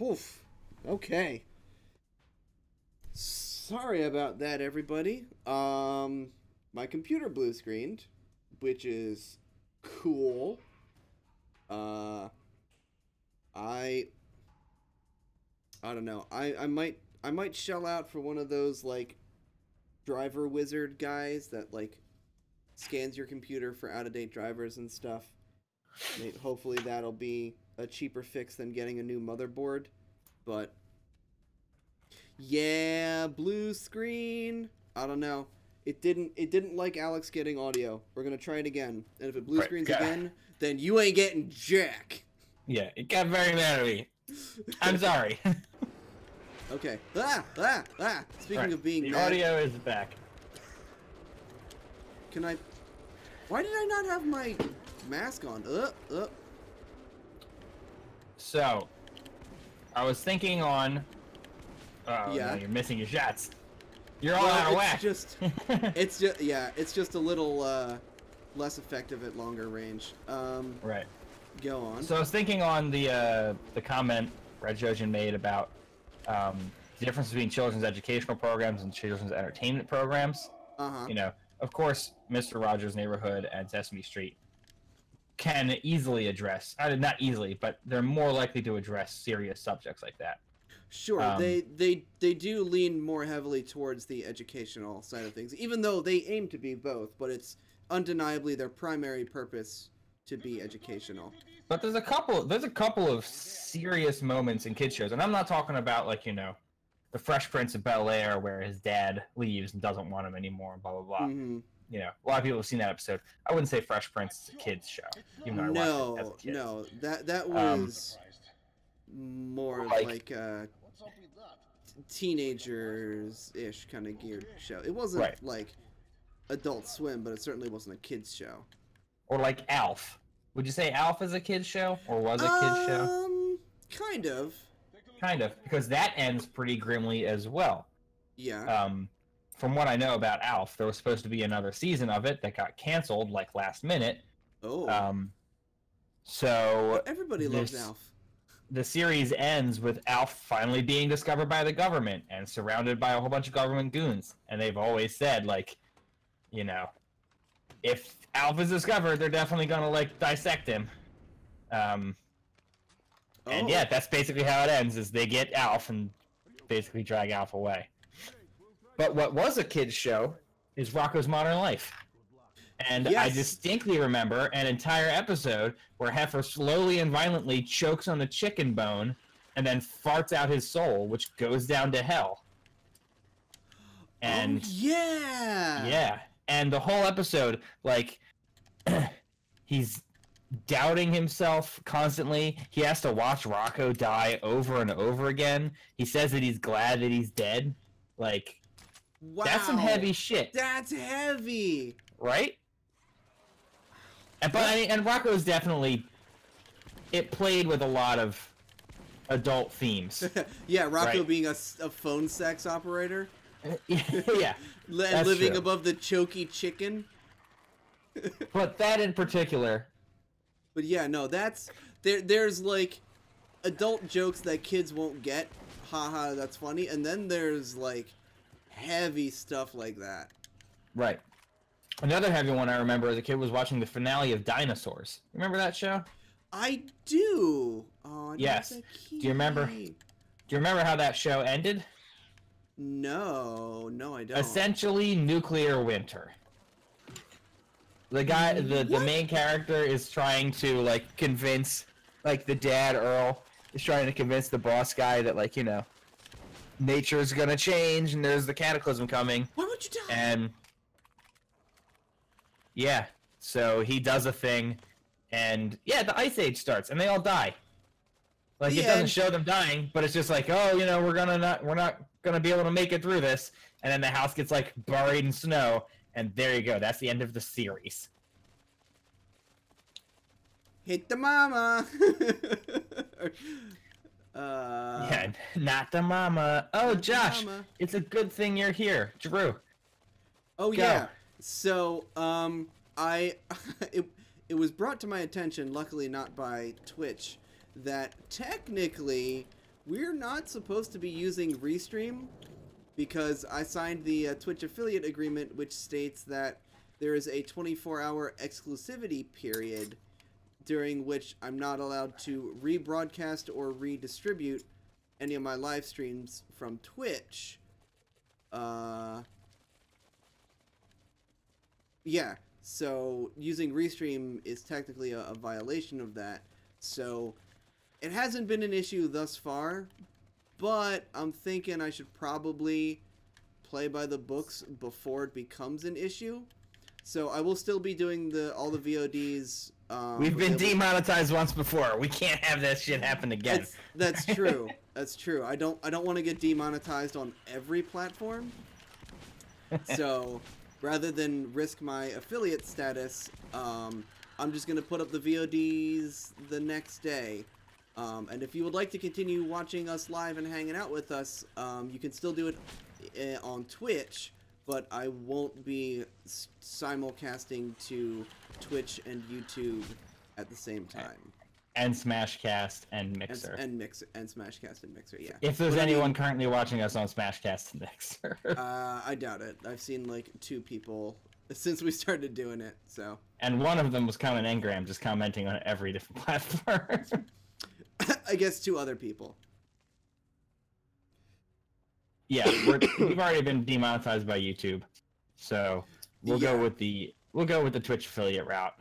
Oof. Okay. Sorry about that, everybody. My computer blue screened, which is cool. I don't know. I might shell out for one of those like driver wizard guys that like scans your computer for out of date drivers and stuff. Hopefully that'll be a cheaper fix than getting a new motherboard. But yeah, blue screen. I don't know. It didn't like Alex getting audio. We're gonna try it again. And if it blue screens again, then you ain't getting jack. Yeah, it got very mad at me. I'm sorry. Okay. Speaking of being the mad, audio is back. can I? Why did I not have my mask on? So, I was thinking on. Oh, Yeah. no, you're missing your shots. You're all out of whack. It's just a little less effective at longer range. Right. Go on. So I was thinking on the comment Red Jojen made about the difference between children's educational programs and children's entertainment programs. You know, of course, Mr. Rogers' Neighborhood and Sesame Street can easily address, not easily, but they're more likely to address serious subjects like that. Sure, they do lean more heavily towards the educational side of things, even though they aim to be both, but it's undeniably their primary purpose to be educational. But there's a couple of serious moments in kids shows, and I'm not talking about like, you know, the Fresh Prince of Bel-Air where his dad leaves and doesn't want him anymore, blah blah blah. Mm-hmm. You know, a lot of people have seen that episode. I wouldn't say Fresh Prince is a kids show, even though I watched it as a kid. No, that was more like teenagers-ish kind of geared show. It wasn't like Adult Swim, but it certainly wasn't a kids show. Or like Alf. Would you say Alf is a kids show, or was a kids show? Kind of. Kind of, because that ends pretty grimly as well. Yeah. From what I know about Alf, there was supposed to be another season of it that got canceled like last minute. Oh. So but everybody loves Alf. The series ends with Alf finally being discovered by the government and surrounded by a whole bunch of government goons. And they've always said, like, you know, if Alf is discovered, they're definitely gonna like dissect him. And yeah, that's basically how it ends. Is they get Alf and basically drag Alf away. But what was a kids show is Rocko's Modern Life. And I distinctly remember an entire episode where Heifer slowly and violently chokes on a chicken bone and then farts out his soul, which goes down to hell. And yeah. And the whole episode, like, he's doubting himself constantly. He has to watch Rocko die over and over again. He says that he's glad that he's dead. Like, wow, that's some heavy shit. That's heavy. Right? And Rocko's definitely, it played with a lot of adult themes. Yeah, Rocko being a phone sex operator. Yeah. And living above the choky chicken. But that in particular. But yeah, no, there's like adult jokes that kids won't get. Haha, that's funny. And then there's like heavy stuff like that. Right. Another heavy one I remember as a kid was watching the finale of Dinosaurs. Remember that show? I do. Oh, yes. Do you remember how that show ended? No, I don't. Essentially, nuclear winter. The guy, the main character is trying to like convince, like the dad Earl is trying to convince the boss guy that, like, you know, nature's gonna change and there's the cataclysm coming. Why would you die? And yeah, so he does a thing, and yeah, the Ice Age starts, and they all die. Like, it doesn't show them dying, but it's just like, oh, you know, we're not gonna be able to make it through this, and then the house gets like buried in snow, and there you go. That's the end of the series. Hit the mama. Yeah, not the mama. Oh, Josh, it's a good thing you're here, Drew. Oh yeah. So, it was brought to my attention, luckily not by Twitch, that technically we're not supposed to be using Restream because I signed the Twitch affiliate agreement, which states that there is a 24-hour exclusivity period during which I'm not allowed to rebroadcast or redistribute any of my live streams from Twitch. Yeah, so using Restream is technically a violation of that. So it hasn't been an issue thus far, but I'm thinking I should probably play by the books before it becomes an issue. So I will still be doing all the VODs. We've been demonetized once before. We can't have that shit happen again. That's true. That's true. I don't want to get demonetized on every platform. So rather than risk my affiliate status, I'm just gonna put up the VODs the next day. And if you would like to continue watching us live and hanging out with us, you can still do it on Twitch, but I won't be simulcasting to Twitch and YouTube at the same time. And Smashcast and Mixer. And Smashcast and Mixer, yeah. If there's anyone currently watching us on Smashcast and Mixer. I doubt it. I've seen like 2 people since we started doing it, so. And one of them was Common Engram, just commenting on every different platform. I guess 2 other people. Yeah, we've already been demonetized by YouTube, so we'll go with the Twitch affiliate route.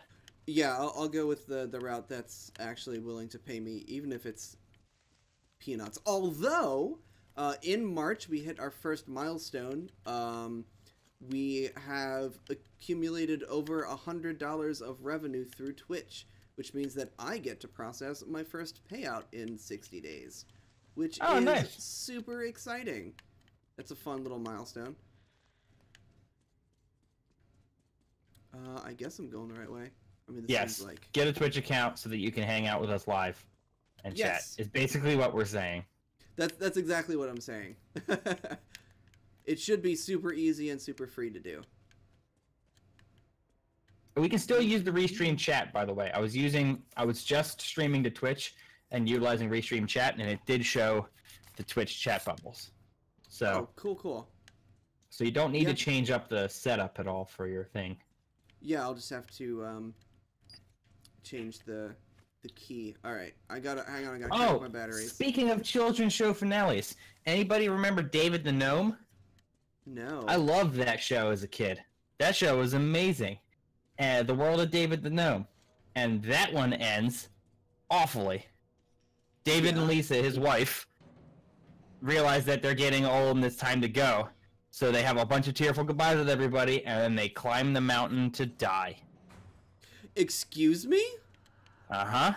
Yeah, I'll go with the route that's actually willing to pay me, even if it's peanuts. Although, in March we hit our first milestone. We have accumulated over $100 of revenue through Twitch, which means that I get to process my first payout in 60 days, which is nice. Super exciting. That's a fun little milestone. I guess I'm going the right way. I mean, this seems like... Get a Twitch account so that you can hang out with us live and chat. Is basically what we're saying. That's exactly what I'm saying. It should be super easy and super free to do. We can still use the Restream chat, by the way. I was just streaming to Twitch and utilizing Restream chat, and it did show the Twitch chat bubbles. So cool. So you don't need to change up the setup at all for your thing. Yeah, I'll just have to change the key. All right, hang on. I gotta check my batteries. Speaking of children's show finales, anybody remember David the Gnome? No. I loved that show as a kid. That show was amazing. The World of David the Gnome, and that one ends awfully. David and Lisa, his wife, realize that they're getting old and it's time to go. So they have a bunch of tearful goodbyes with everybody, and then they climb the mountain to die. Excuse me? Uh-huh.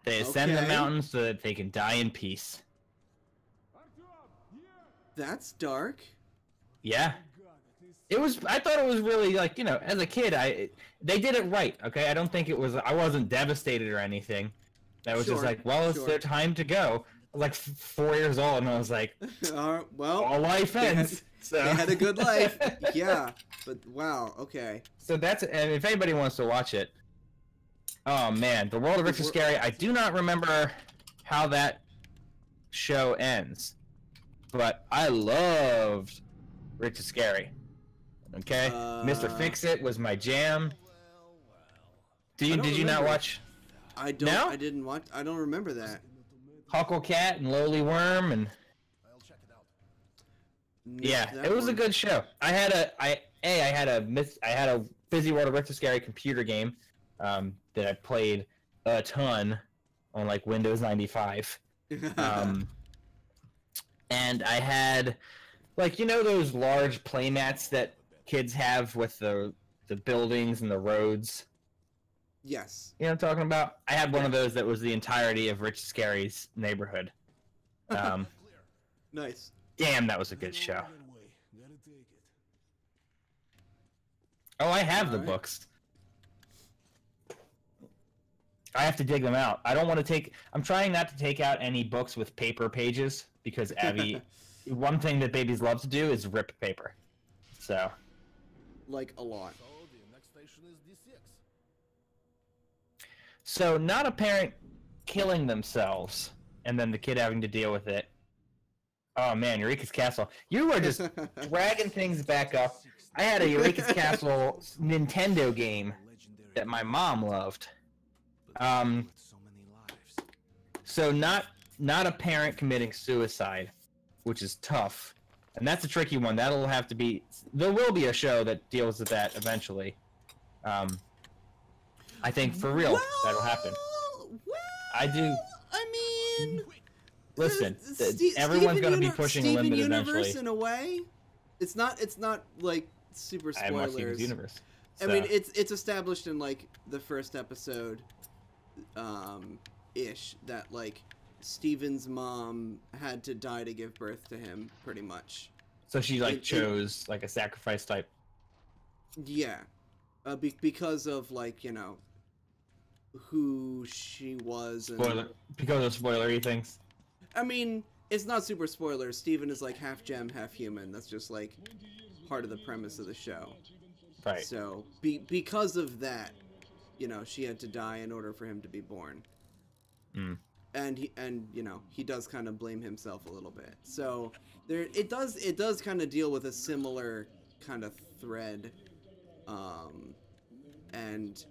They ascend the mountain so that they can die in peace. That's dark. Yeah. I thought it was really, like, you know, as a kid, they did it right, okay? I don't think I wasn't devastated or anything. I was just like, well, it's their time to go. I was like 4 years old, and I was like, well, all life ends. They had a good life. Yeah, but wow, okay. So and if anybody wants to watch it, oh man, The World of Richter Scary, I do not remember how that show ends, but I loved Richter Scary. Okay? Mr. Fix-It was my jam. Did you not watch? I don't. No? I didn't watch. I don't remember that. Huckle Cat and Lowly Worm and. Yeah, it was a good show. I had a Busy World of Richter Scary computer game that I played a ton on like Windows 95. And I had, like, you know those large playmats that kids have with the buildings and the roads? Yes. You know what I'm talking about? I had one of those that was the entirety of Rich Scary's neighborhood. Nice. Damn, that was a good show. Oh, I have the books. I have to dig them out. I don't want to take... I'm trying not to take out any books with paper pages, because Abby... one thing that babies love to do is rip paper. So... Like, a lot. So, not a parent killing themselves, and then the kid having to deal with it. Oh man, Eureka's Castle. You are just dragging things back up. I had a Eureka's Castle Nintendo game that my mom loved. So not a parent committing suicide, which is tough. And that's a tricky one. That'll have to be... There will be a show that deals with that eventually. I think for real, that'll happen. I do... I mean... Listen, everyone's going to be pushing a limit eventually. Universe in a way. It's not like super spoilers. I haven't watched Steven's Universe. So. I mean, it's established in like the first episode, ish, that like Steven's mom had to die to give birth to him, pretty much. So she like chose like a sacrifice type. Yeah, because of like, you know, who she was. And... Because of spoilery things. I mean, it's not super spoilers. Steven is like half gem, half human. That's just like part of the premise of the show. Right. So because of that, you know, she had to die in order for him to be born. Mm. And you know, he does kind of blame himself a little bit. So it does kind of deal with a similar kind of thread, and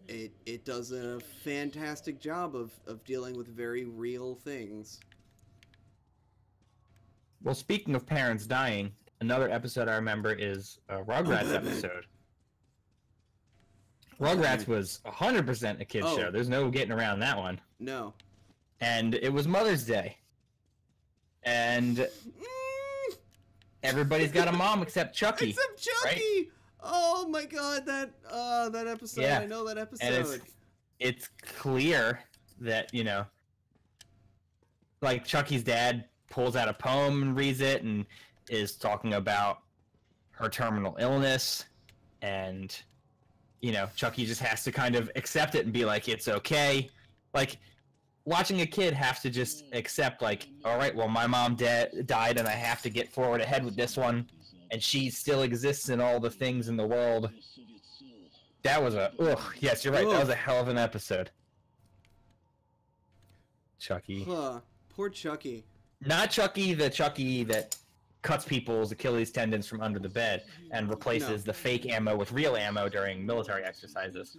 it does a fantastic job of dealing with very real things. Well, speaking of parents dying, another episode I remember is a Rugrats episode. Rugrats was 100% a kid's show. There's no getting around that one. No. And it was Mother's Day. And everybody's got a mom except Chucky. Except Chucky! Right? Oh my god, that episode. Yeah. I know that episode. And it's clear that, you know, like Chucky's dad pulls out a poem and reads it and is talking about her terminal illness, and you know, Chucky just has to kind of accept it and be like, it's okay. Like, watching a kid have to just accept, like, all right, well, my mom died and I have to get forward ahead with this one, and she still exists in all the things in the world. That was yes, you're right, that was a hell of an episode. Chucky. Poor Chucky. Not Chucky, the Chucky that cuts people's Achilles tendons from under the bed and replaces the fake ammo with real ammo during military exercises.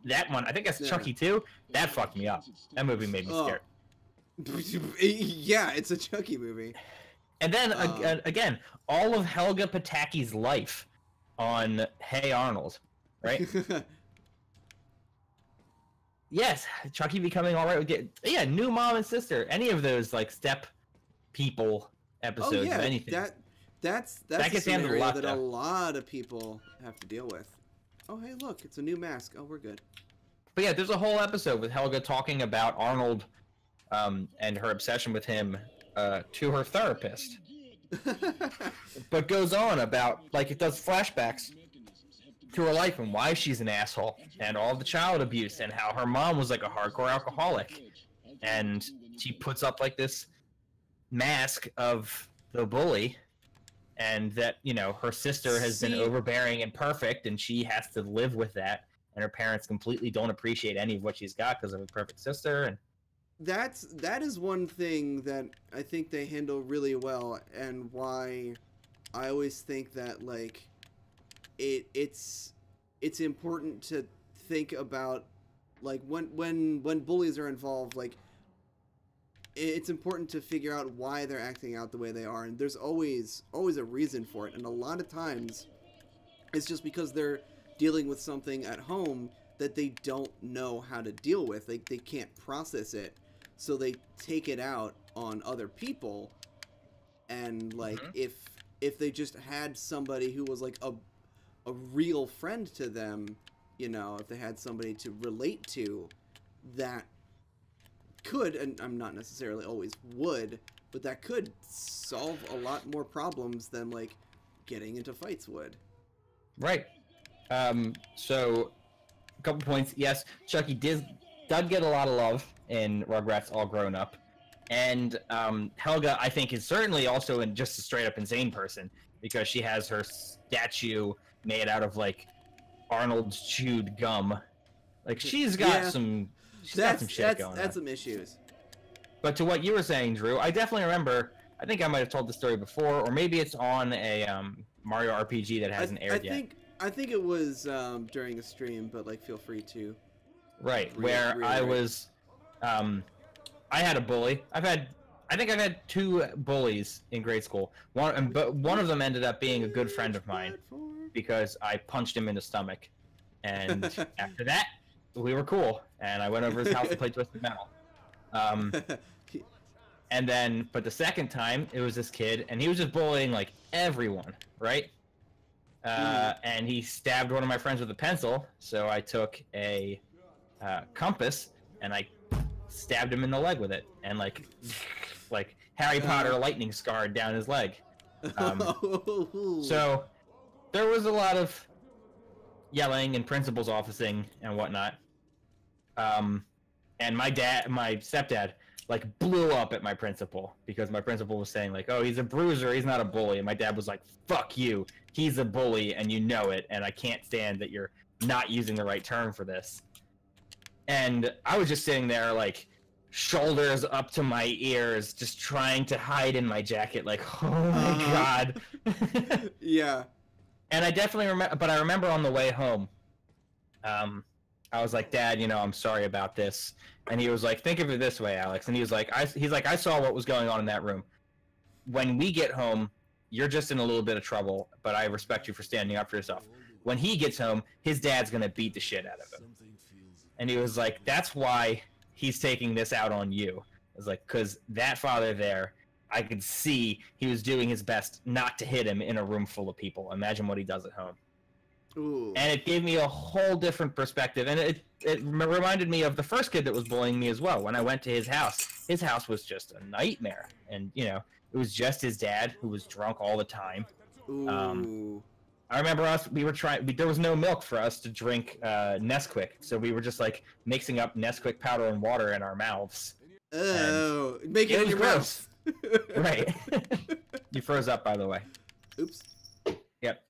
That one, I think that's Chucky 2. That fucked me up. That movie made me scared. Yeah, it's a Chucky movie. And then, again, all of Helga Pataki's life on Hey Arnold, right? Yes, Chucky becoming all right. New mom and sister. Any of those, like, step people episodes of anything. That's a scenario that a lot of people have to deal with. Oh, hey, look, it's a new mask. Oh, we're good. But yeah, there's a whole episode with Helga talking about Arnold and her obsession with him to her therapist. But goes on about, like, it does flashbacks to her life and why she's an asshole and all the child abuse and how her mom was like a hardcore alcoholic. And she puts up like this mask of the bully, and that, you know, her sister has been overbearing and perfect, and she has to live with that, and her parents completely don't appreciate any of what she's got because of her perfect sister. And that is one thing that I think they handle really well, and why I always think that, like, it's important to think about, like, when bullies are involved, like, it's important to figure out why they're acting out the way they are, and there's always a reason for it, and a lot of times it's just because they're dealing with something at home that they don't know how to deal with. They can't process it, so they take it out on other people. And like, if they just had somebody who was like a real friend to them, you know, if they had somebody to relate to, that could, and I'm not necessarily always would, but that could solve a lot more problems than, like, getting into fights would. Right. So, a couple points. Yes, Chucky did get a lot of love in Rugrats All Grown Up. And Helga, I think, is certainly also just a straight-up insane person, because she has her statue made out of, like, Arnold's chewed gum. Like, she's got some... She's got some shit going on. That's some issues. But to what you were saying, Drew, I definitely remember. I think I might have told the story before, or maybe it's on a Mario RPG that hasn't aired yet. I think it was during a stream, but like feel free to. Right, where I was, I had a bully. I think I've had 2 bullies in grade school. But one of them ended up being a good friend of mine because I punched him in the stomach, and after that, we were cool. And I went over his house to play Twisted Metal. And then, but the second time, it was this kid, and he was just bullying like everyone, right? And he stabbed one of my friends with a pencil, so I took a compass and I stabbed him in the leg with it, and like Harry Potter lightning scarred down his leg. So there was a lot of yelling and principal's officing and whatnot. And my stepdad, like blew up at my principal because my principal was saying like, "Oh, he's a bruiser, he's not a bully." And my dad was like, "Fuck you, he's a bully, and you know it, and I can't stand that you're not using the right term for this." And I was just sitting there like, shoulders up to my ears, just trying to hide in my jacket, like, oh my god. Yeah. And I definitely remember, but I remember on the way home, I was like, "Dad, you know, I'm sorry about this." And he was like, "Think of it this way, Alex." And he was like, I saw what was going on in that room. When we get home, you're just in a little bit of trouble, but I respect you for standing up for yourself. When he gets home, his dad's gonna beat the shit out of him. And he was like, "That's why he's taking this out on you." I was like, "Because that father there, I could see he was doing his best not to hit him in a room full of people. Imagine what he does at home." Ooh. And it gave me a whole different perspective, and it reminded me of the first kid that was bullying me as well. When I went to his house was just a nightmare, and you know, it was just his dad who was drunk all the time. Ooh. I remember there was no milk for us to drink Nesquik, so we were just like mixing up Nesquik powder and water in our mouths. Oh, make it in your mouth. Right. You froze up, by the way. Oops. Yep.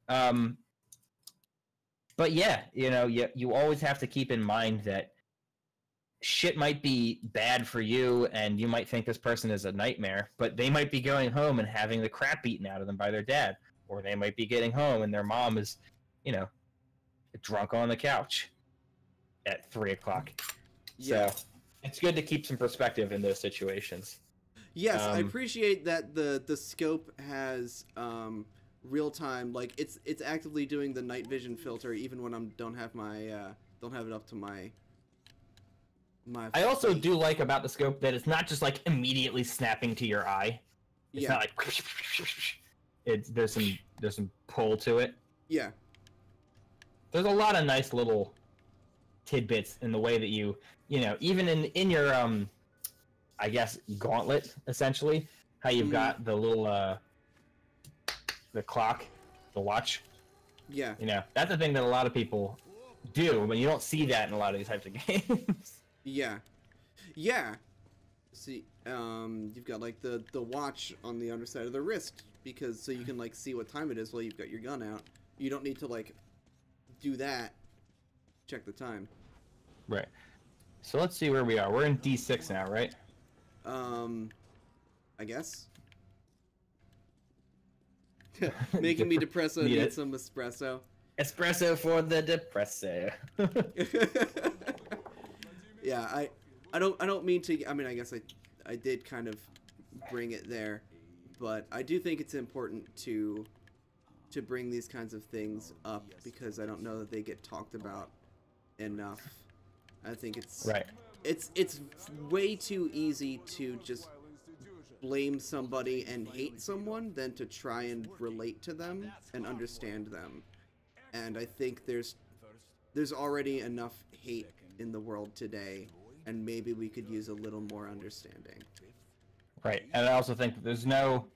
But yeah, you know, you always have to keep in mind that shit might be bad for you, and you might think this person is a nightmare, but they might be going home and having the crap beaten out of them by their dad. Or they might be getting home and their mom is, you know, drunk on the couch at 3 o'clock. Yeah. So it's good to keep some perspective in those situations. Yes, I appreciate that the scope has real time, like it's actively doing the night vision filter even when I don't have it up to my. I also do like about the scope that it's not just like immediately snapping to your eye. It's not like. There's some pull to it. Yeah. There's a lot of nice little tidbits in the way that you know, even in your I guess gauntlet, essentially, how you've got the little the clock, the watch. Yeah. You know, that's the thing that a lot of people do, but you don't see that in a lot of these types of games. Yeah. Yeah. See, you've got like the watch on the underside of the wrist, because so you can like see what time it is while you've got your gun out. You don't need to like do that. Check the time. Right. So let's see where we are. We're in D6 now, right? I guess. Making me depresso and need some espresso. Espresso for the depresso. Yeah, I don't mean to. I mean, I guess I did kind of bring it there, but I do think it's important to bring these kinds of things up because I don't know that they get talked about enough. I think it's right. It's way too easy to just blame somebody and hate someone than to try and relate to them and understand them. And I think there's already enough hate in the world today, and maybe we could use a little more understanding. Right, and I also think that there's no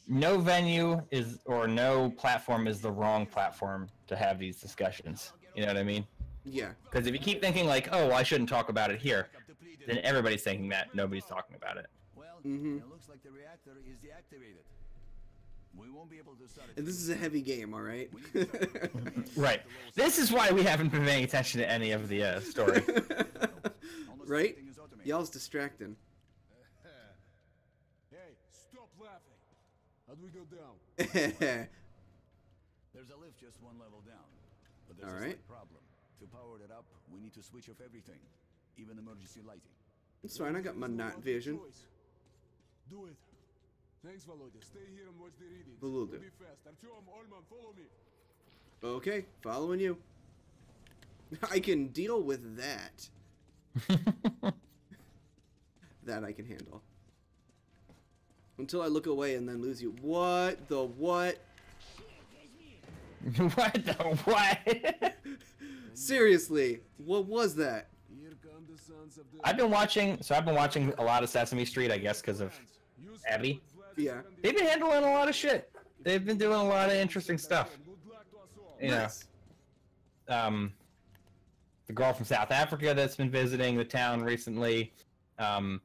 venue is or no platform is the wrong platform to have these discussions. You know what I mean? Yeah. Because if you keep thinking like, oh, well, I shouldn't talk about it here, then everybody's thinking that nobody's talking about it. Mm-hmm. It looks like the reactor is deactivated. We won't be able to start it. And this is a heavy game, all right? Right. This is why we haven't been paying attention to any of the story. Right? Y'all's distracting. laughing. How do we go down? There's a lift just one level down. But there's All a right. slight problem. To power it up, we need to switch off everything, even emergency lighting. It's fine. I got my night There's no vision. other choice. Do it. Thanks, Volodya. Stay here and watch the readings. Will do. Be fast. Artyom, Olman, follow me. Okay, following you. I can deal with that. That I can handle. Until I look away and then lose you. What the what? What the what? Seriously, what was that? Here come the sons of the... I've been watching a lot of Sesame Street, I guess, because of Use Abby. Yeah. They've been handling a lot of shit. They've been doing a lot of interesting stuff. Good luck to us all. You know, Nice. the girl from South Africa that's been visiting the town recently. The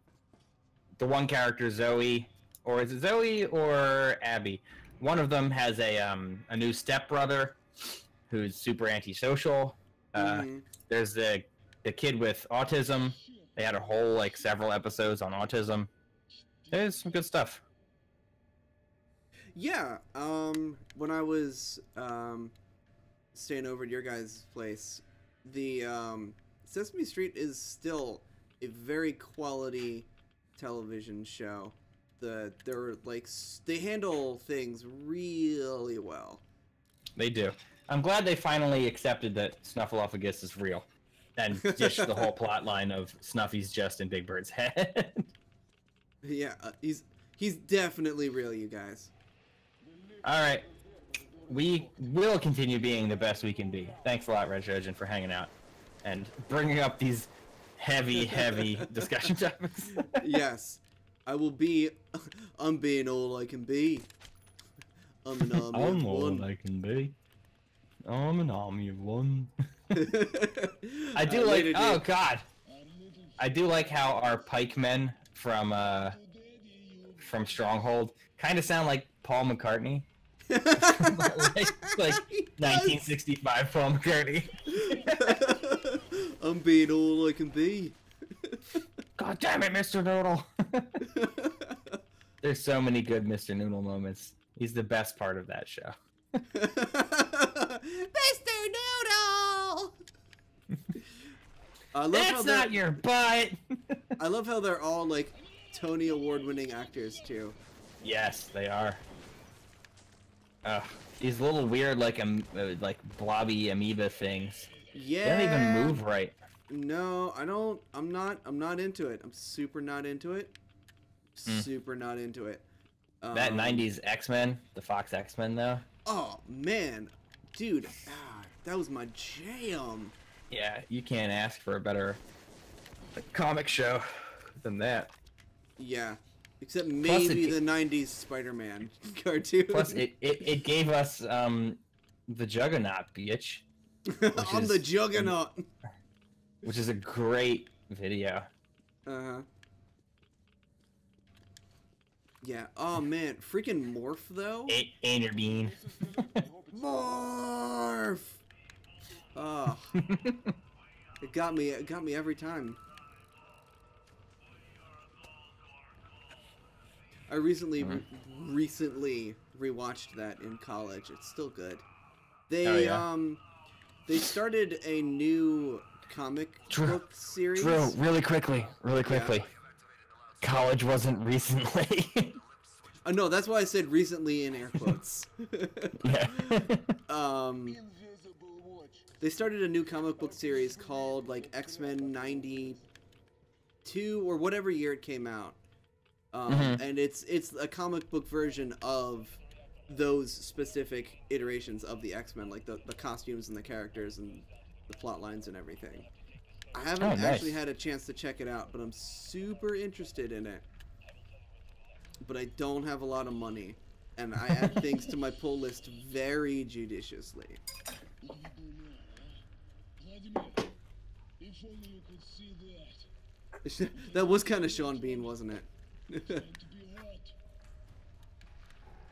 one character, Zoe, or is it Zoe or Abby? One of them has a new stepbrother who's super antisocial. Mhm. There's the kid with autism. They had a whole like several episodes on autism. There's some good stuff. Yeah. When I was staying over at your guys' place, the Sesame Street is still a very quality television show. They handle things really well. They do. I'm glad they finally accepted that Snuffleupagus is real, and ditched the whole plot line of Snuffy's just in Big Bird's head. Yeah, he's definitely real, you guys. All right, we will continue being the best we can be. Thanks a lot, Red Trojan, for hanging out and bringing up these heavy discussion topics. Yes, I will be. I'm being all I can be. I'm an army of one. I can be. I'm an army of one. I do Later, like. dude. Oh God, I do like how our pikemen from Stronghold kind of sound like Paul McCartney, like He 1965 Paul McCartney. I'm being all I can be. God damn it, Mr. Noodle. There's so many good Mr. Noodle moments. He's the best part of that show. Mr. Noodle. I love how That's they're- not your butt. I love how they're all like Tony Award-winning actors too. Yes, they are. These little weird like blobby amoeba things. Yeah. They don't even move right. No, I don't. I'm not into it. I'm super not into it. Super not into it. That 90s X-Men, the Fox X-Men though. Oh man, dude, that was my jam. Yeah, you can't ask for a better comic show than that. Yeah, except Plus maybe it- the '90s Spider-Man cartoon. Plus, it gave us the Juggernaut, bitch, I'm is- the Juggernaut. which is a great video. Uh-huh. Yeah. Oh man, freaking Morph though. Ainer Bean. Morph. Oh, it got me. It got me every time. I recently rewatched that in college. It's still good. They Oh, yeah. They started a new comic Drew, book series. Drew, really quickly. College wasn't recently. No, that's why I said recently in air quotes. Yeah. They started a new comic book series called like X-Men 92 or whatever year it came out. And it's a comic book version of those specific iterations of the X-Men, like the costumes and the characters and the plot lines and everything. I haven't nice. actually had a chance to check it out, but I'm super interested in it. But I don't have a lot of money, and I add things to my pull list very judiciously. If only you could see that. That was kind of Sean Bean, wasn't it? It's going to be hot.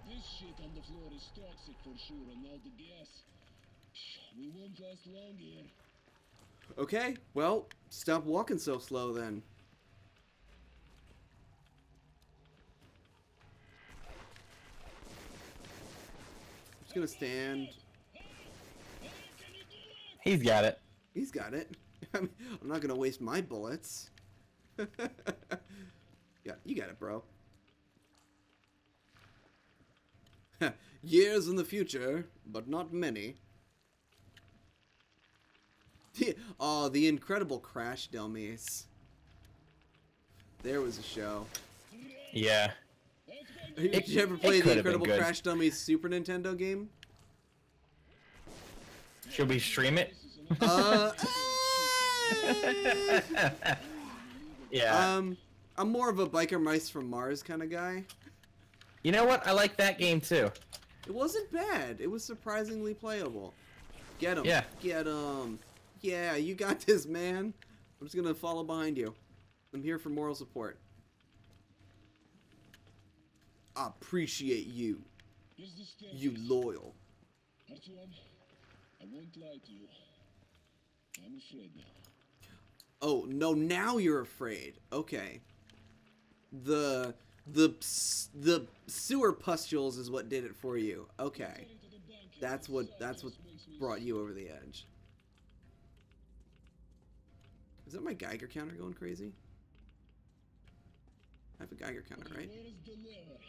This shit on the floor is toxic for sure, and now the gas. We won't last long here. Okay, well, stop walking so slow then. gonna stand. He's got it. He's got it. I'm not gonna waste my bullets. Yeah, you got it, bro. Years in the future, but not many. Oh, the Incredible Crash Dummies. There was a show. Yeah. Did you ever play the could have been Incredible good. Crash Dummies Super Nintendo game? Should we stream it? Yeah. I'm more of a Biker Mice from Mars kind of guy. You know what? I like that game too. It wasn't bad. It was surprisingly playable. Get him. Yeah. Get him. Yeah, you got this, man. I'm just gonna follow behind you. I'm here for moral support. I appreciate you. Here's the staircase. You loyal. Artyom, I won't lie to you. I'm afraid now. Oh, no, now you're afraid. Okay. The sewer pustules is what did it for you. Okay. That's what brought you over the edge. Is that my Geiger counter going crazy? I have a Geiger counter, right? Where is the lever?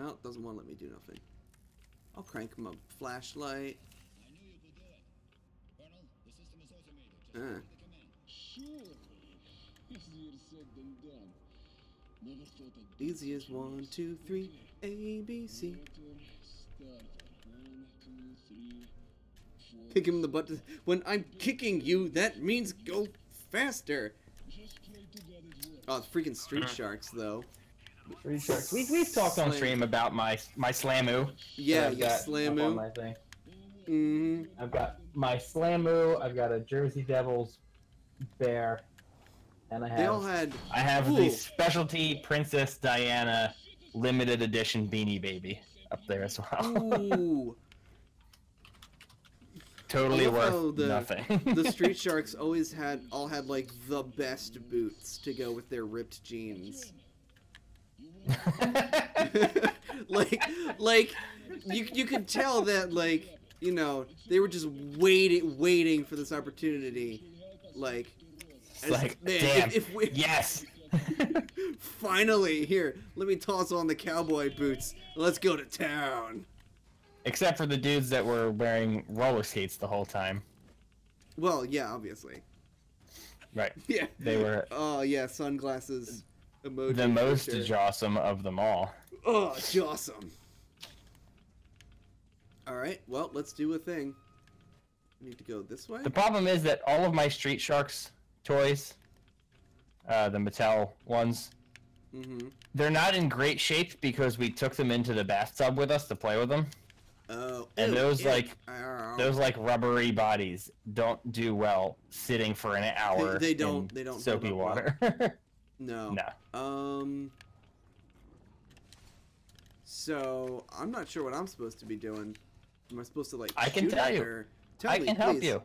Oh, it doesn't want to let me do nothing. I'll crank my flashlight. I knew you could do it. Colonel, the system is automated. Just read the command. Sure. Easier said than done. Never thought I'd do Easy as 1, 2, 3, A, B, C. Starter. 1, 2, 3, 4. Kick him in the butt. When I'm kicking you, that means go faster. Just pray to God it works. Oh, it's freaking Street Sharks, though. We've talked on stream about my Slamu. Yeah, I've your got up on Slamu. my thing. Mm-hmm. I've got my Slamu. I've got a Jersey Devils bear, and I They all have had. the Ooh. specialty Princess Diana limited edition Beanie Baby up there as well. Ooh. Totally I love how worth nothing. The Street Sharks always had like the best boots to go with their ripped jeans. like you could tell that, like, you know, they were just waiting for this opportunity. Like, It's like, man, damn, if we yes. finally, here, let me toss on the cowboy boots. Let's go to town. Except for the dudes that were wearing roller skates the whole time. Well, yeah, obviously. Right. Yeah. They were Oh yeah, sunglasses emoji. the for most sure. jawsome of them all. Oh, awesome. Alright, well, let's do a thing. Need to go this way? The problem is that all of my Street Sharks toys, the Mattel ones, Mm-hmm. they're not in great shape because we took them into the bathtub with us to play with them. Oh, And ew, those, ew. like, Ow. Those like rubbery bodies don't do well sitting for an hour. They don't- in they don't soapy hold up water. No. No. So, I'm not sure what I'm supposed to be doing. Am I supposed to, like, I can shoot tell it, you. or... Tell I me, can help please. you.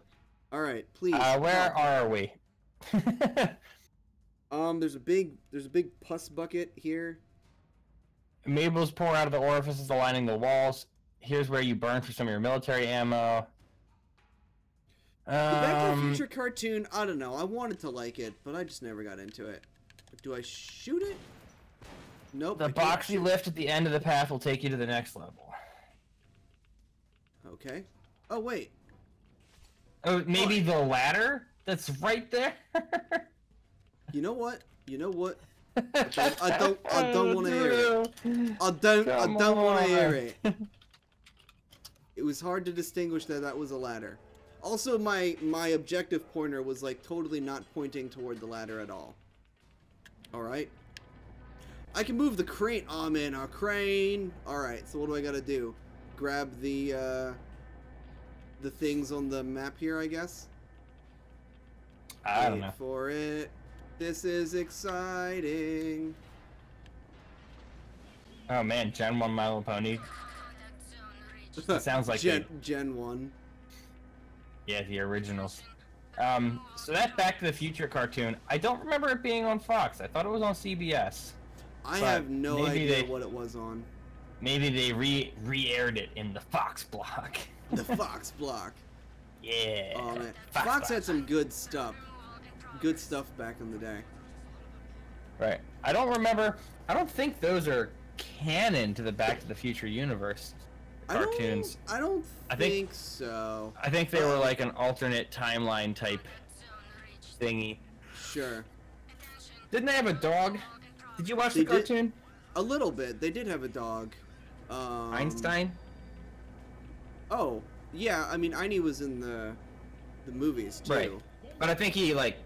Alright, please. Where help. are we? There's a big pus bucket here. Mabels pour out of the orifices lining the walls. Here's where you burn for some of your military ammo. The Back to the Future cartoon, I don't know. I wanted to like it, but I just never got into it. Do I shoot it? Nope. The I can't boxy shoot- lift at the end of the path will take you to the next level. Okay. Oh, wait. Oh, maybe the ladder that's right there. You know what? You know what? I don't want to hear it. I don't want to hear it. It was hard to distinguish that was a ladder. Also, my objective pointer was like totally not pointing toward the ladder at all. All right. I can move the crane. Oh man, a crane. All right. So what do I gotta do? Grab the things on the map here, I guess. I don't Wait know. for it. This is exciting. Oh man, Gen 1 My Little Pony. It sounds like Gen 1. Yeah, the originals. So that Back to the Future cartoon, I don't remember it being on Fox. I thought it was on CBS. I But have no maybe idea they- what it was on. Maybe they re-aired it in the Fox block. The Fox block. Yeah. Oh man, Fox Fox block. had some good stuff. Good stuff back in the day. Right. I don't think those are canon to the Back to the Future universe cartoons. I don't I think, think- so. I think they were like an alternate timeline type thingy. Sure. Didn't they have a dog? Did you watch They the did. cartoon? A little bit. They did have a dog. Einstein? Oh, yeah. I mean, Einie was in the movies too. Right. But I think he like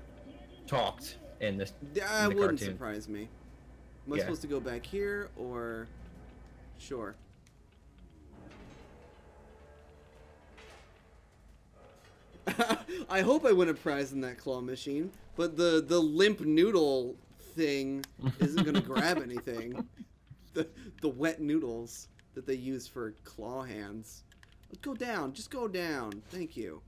talked in this. That the wouldn't cartoon. surprise me. Am I Yeah. supposed to go back here or? Sure. I hope I win a prize in that claw machine, but the limp noodle thing isn't gonna grab anything. The wet noodles that they use for claw hands. Go down, just go down. Thank you.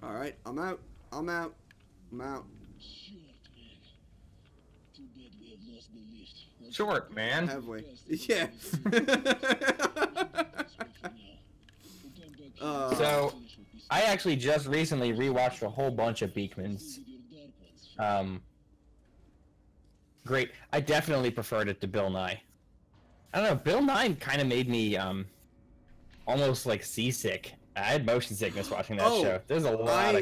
All right, I'm out. I'm out. I'm out. Short, man. Too bad we have lost the lift. Let's Short, man. Have we? Yeah. So, I actually just recently rewatched a whole bunch of Beakmans. Great. I definitely preferred it to Bill Nye. I don't know. Bill Nye kind of made me almost like seasick. I had motion sickness watching that Oh, show. There's a lot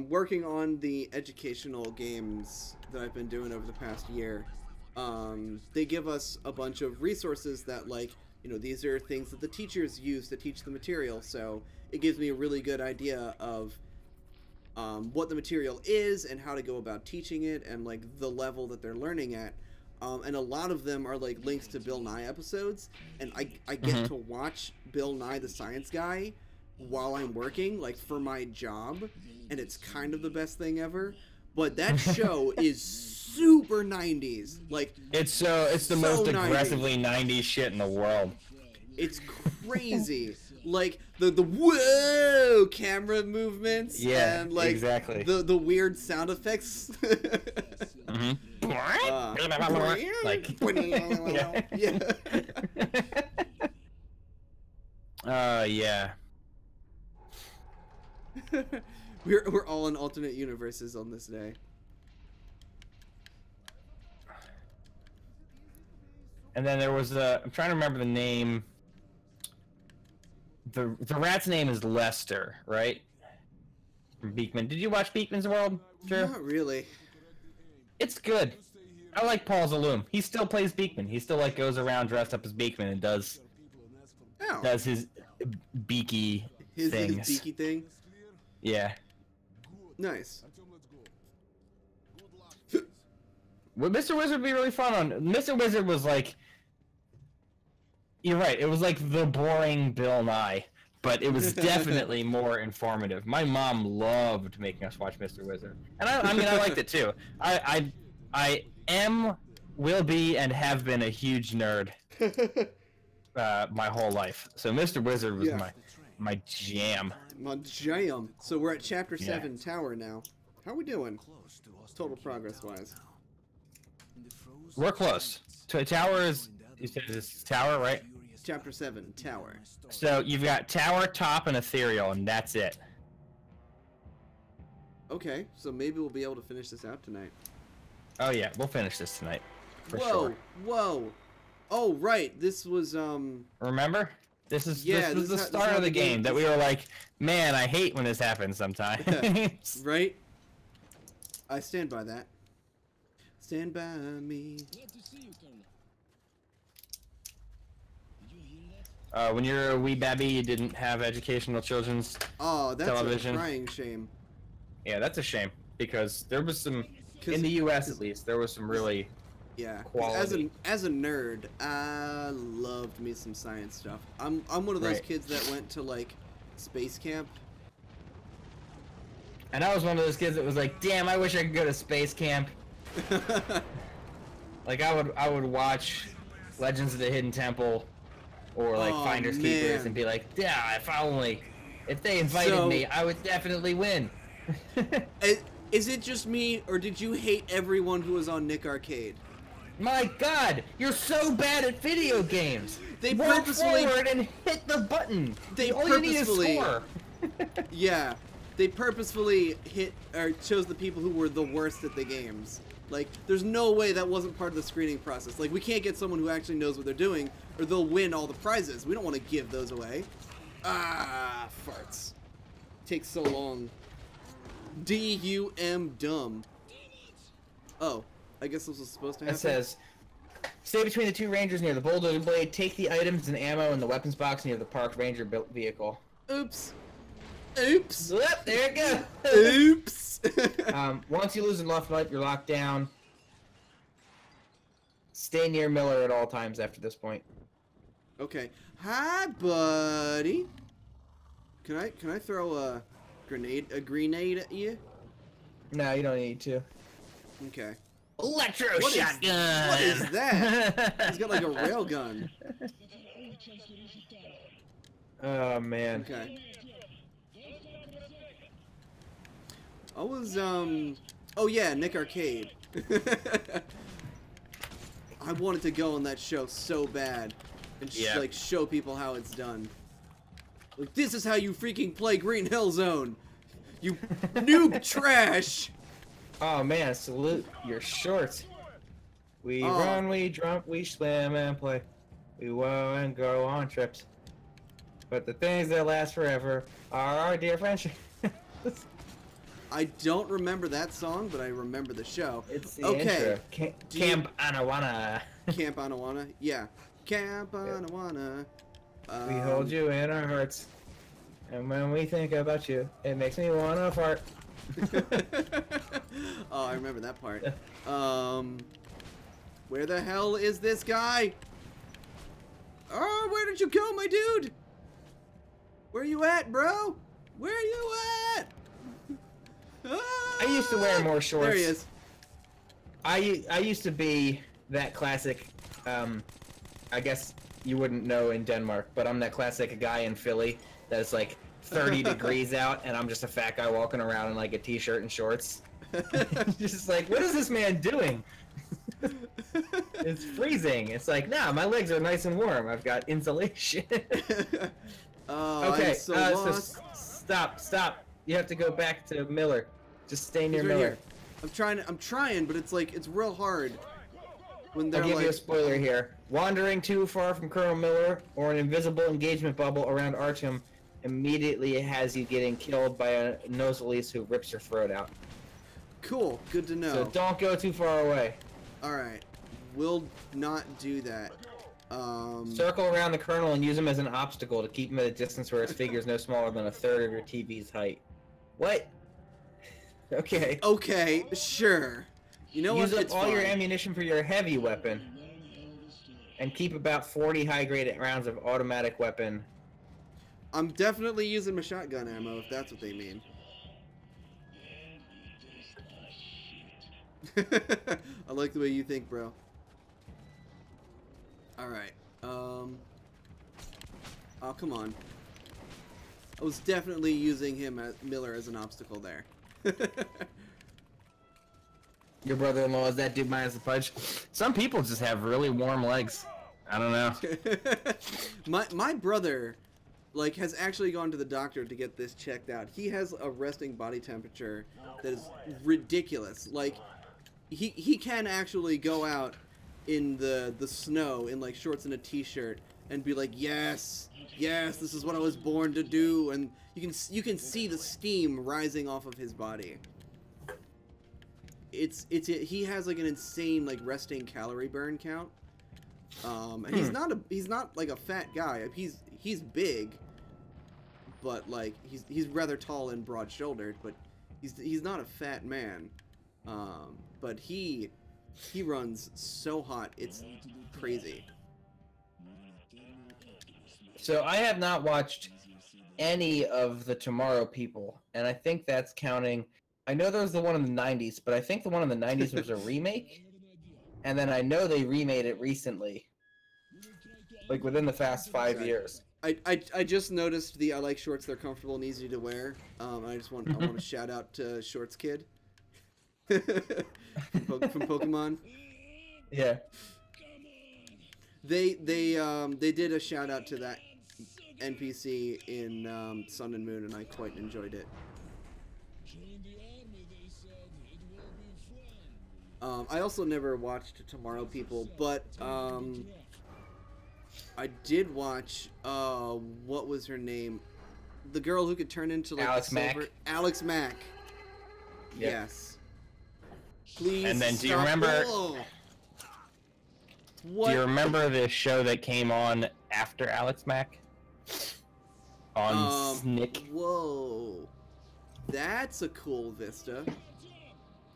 working on the educational games that I've been doing over the past year, they give us a bunch of resources that, like, you know, these are things that the teachers use to teach the material, so it gives me a really good idea of what the material is and how to go about teaching it and, like, the level that they're learning at. And a lot of them are, like, links to Bill Nye episodes, and I get to watch Bill Nye the Science Guy while I'm working, like, for my job, and it's kind of the best thing ever. But that show is super 90s. Like, it's the so most 90s. aggressively 90s shit in the world. It's crazy. Like, the whoa camera movements, Yeah, and, like, exactly. the weird sound effects. Like, yeah. yeah. We're all in alternate universes on this day. And then there was I'm trying to remember the name. The rat's name is Lester, right? From Beakman. Did you watch Beakman's World? Drew? Not really. It's good. I like Paul Zaloom. He still plays Beakman. He still like goes around dressed up as Beakman and does Oh, his beaky his things. beaky thing. Yeah. Nice. Well, Mr. Wizard would be really fun on. Mr. Wizard was like. You're right. It was like the boring Bill Nye, but it was definitely more informative. My mom loved making us watch Mr. Wizard, and I mean, I liked it too. I am, will be, and have been a huge nerd my whole life. So Mr. Wizard was Yeah. my jam. My jam. So we're at chapter Yeah. 7, Tower now. How we doing? Total progress wise. We're close. So Tower is. You said it's Tower, right? Chapter 7, Tower. So you've got Tower, Top, and Ethereal, and that's it. Okay, so maybe we'll be able to finish this out tonight. Oh yeah, we'll finish this tonight. For whoa, sure. whoa. Oh, right. This was, Remember? This was Yeah, the this is start how of the the game- game that we were like, man, I hate when this happens sometimes. right? I stand by that. Stand by me. Glad to see you, Colonel. Did you hear that? When you're a wee babby, you didn't have educational children's. Oh, that's Television. a crying shame. Yeah, that's a shame because there was some 'Cause- in the U.S. at least there was some really. Yeah. 'cause Quality. As a nerd, I loved me some science stuff. I'm one of those Right. kids that went to, like, space camp. And I was one of those kids that was like, damn, I wish I could go to space camp. Like I would watch Legends of the Hidden Temple or like Oh, Finders Keepers man. and be like, yeah, if they invited So- me, I would definitely win. Is it just me, or did you hate everyone who was on Nick Arcade? My God, you're so bad at video games. They Walk purposefully- forward and hit the button. They All you need is purposefully- score. Yeah, they purposefully hit or chose the people who were the worst at the games. Like, there's no way that wasn't part of the screening process. Like, we can't get someone who actually knows what they're doing, or they'll win all the prizes. We don't want to give those away. Ah, farts. Takes so long. D-U-M dumb. Oh, I guess this was supposed to happen. It says, stay between the two rangers near the bulldozer blade, take the items and ammo in the weapons box near the parked ranger built vehicle. Oops. Oops. Yep, there it goes. Oops. Once you lose enough life, you're locked down. Stay near Miller at all times after this point. Okay. Hi, buddy. Can I throw a grenade at you? No, you don't need to. Okay. Electro What is- shotgun. What is that? He's got like a rail gun. Oh man. Okay. I was oh yeah, Nick Arcade. I wanted to go on that show so bad and like show people how it's done. Like, this is how you freaking play Green Hill Zone. You noob trash. Oh man, salute your shorts. We Oh. run, we jump, we swim and play. We go and go on trips. But the things that last forever are our dear friendship. I don't remember that song, but I remember the show. It's the Okay. intro. Do you- Camp Anawana. Camp Anawana? Yeah. Camp Anawana. We hold you in our hearts. And when we think about you, it makes me wanna fart. Oh, I remember that part. Where the hell is this guy? Oh, where did you go, my dude? Where you at, bro? Where you at? I used to wear more shorts. There he is. I used to be that classic, I guess you wouldn't know in Denmark, but I'm that classic guy in Philly that's like 30 degrees out and I'm just a fat guy walking around in like a t-shirt and shorts. Just like, what is this man doing? It's freezing. It's like, nah, my legs are nice and warm. I've got insulation. Oh, Okay, I'm so so lost. stop. You have to go back to Miller. Just stay near He's right Miller. here. I'm trying, but it's like, it's real hard. When they're I'll give like, you a spoiler here. Wandering too far from Colonel Miller or an invisible engagement bubble around Artyom immediately has you getting killed by a Noselis who rips your throat out. Cool, good to know. So don't go too far away. Alright, we'll not do that. Circle around the Colonel and use him as an obstacle to keep him at a distance where his figure is no smaller than a third of your TV's height. What? Okay. Okay, sure. You know Use what? up It's all your fine. ammunition for your heavy weapon. And keep about 40 high-grade rounds of automatic weapon. I'm definitely using my shotgun ammo, if that's what they mean. I like the way you think, bro. Alright, oh, come on. I was definitely using him, Miller, as an obstacle there. Your brother-in-law is that dude minus the pudge. Some people just have really warm legs. I don't know. my brother, like, has actually gone to the doctor to get this checked out. He has a resting body temperature that is ridiculous. Like, he can actually go out in the snow in like shorts and a t-shirt and be like, yes, this is what I was born to do, and you can see the steam rising off of his body. He has like an insane like resting calorie burn count. And he's not like a fat guy. He's big, but like he's rather tall and broad-shouldered, but he's not a fat man. But he runs so hot, it's crazy. So I have not watched any of the Tomorrow People, and I think that's counting. I know there was the one in the 90s, but I think the one in the 90s was a remake. And then I know they remade it recently. Like within the past 5 years. I just noticed I like shorts, they're comfortable and easy to wear. I want to shout out to Shorts Kid. From Pokemon. Yeah. They did a shout out to that NPC in Sun and Moon, and I quite enjoyed it. Join the army, they said. It will be fun. I also never watched Tomorrow People, but I did watch what was her name? The girl who could turn into like Alex the silver... Mack. Alex Mack. Yep. Yes. Please. And then do you stop- remember- Oh. What? Do you remember the show that came on after Alex Mack? On Snick. Whoa. That's a cool vista.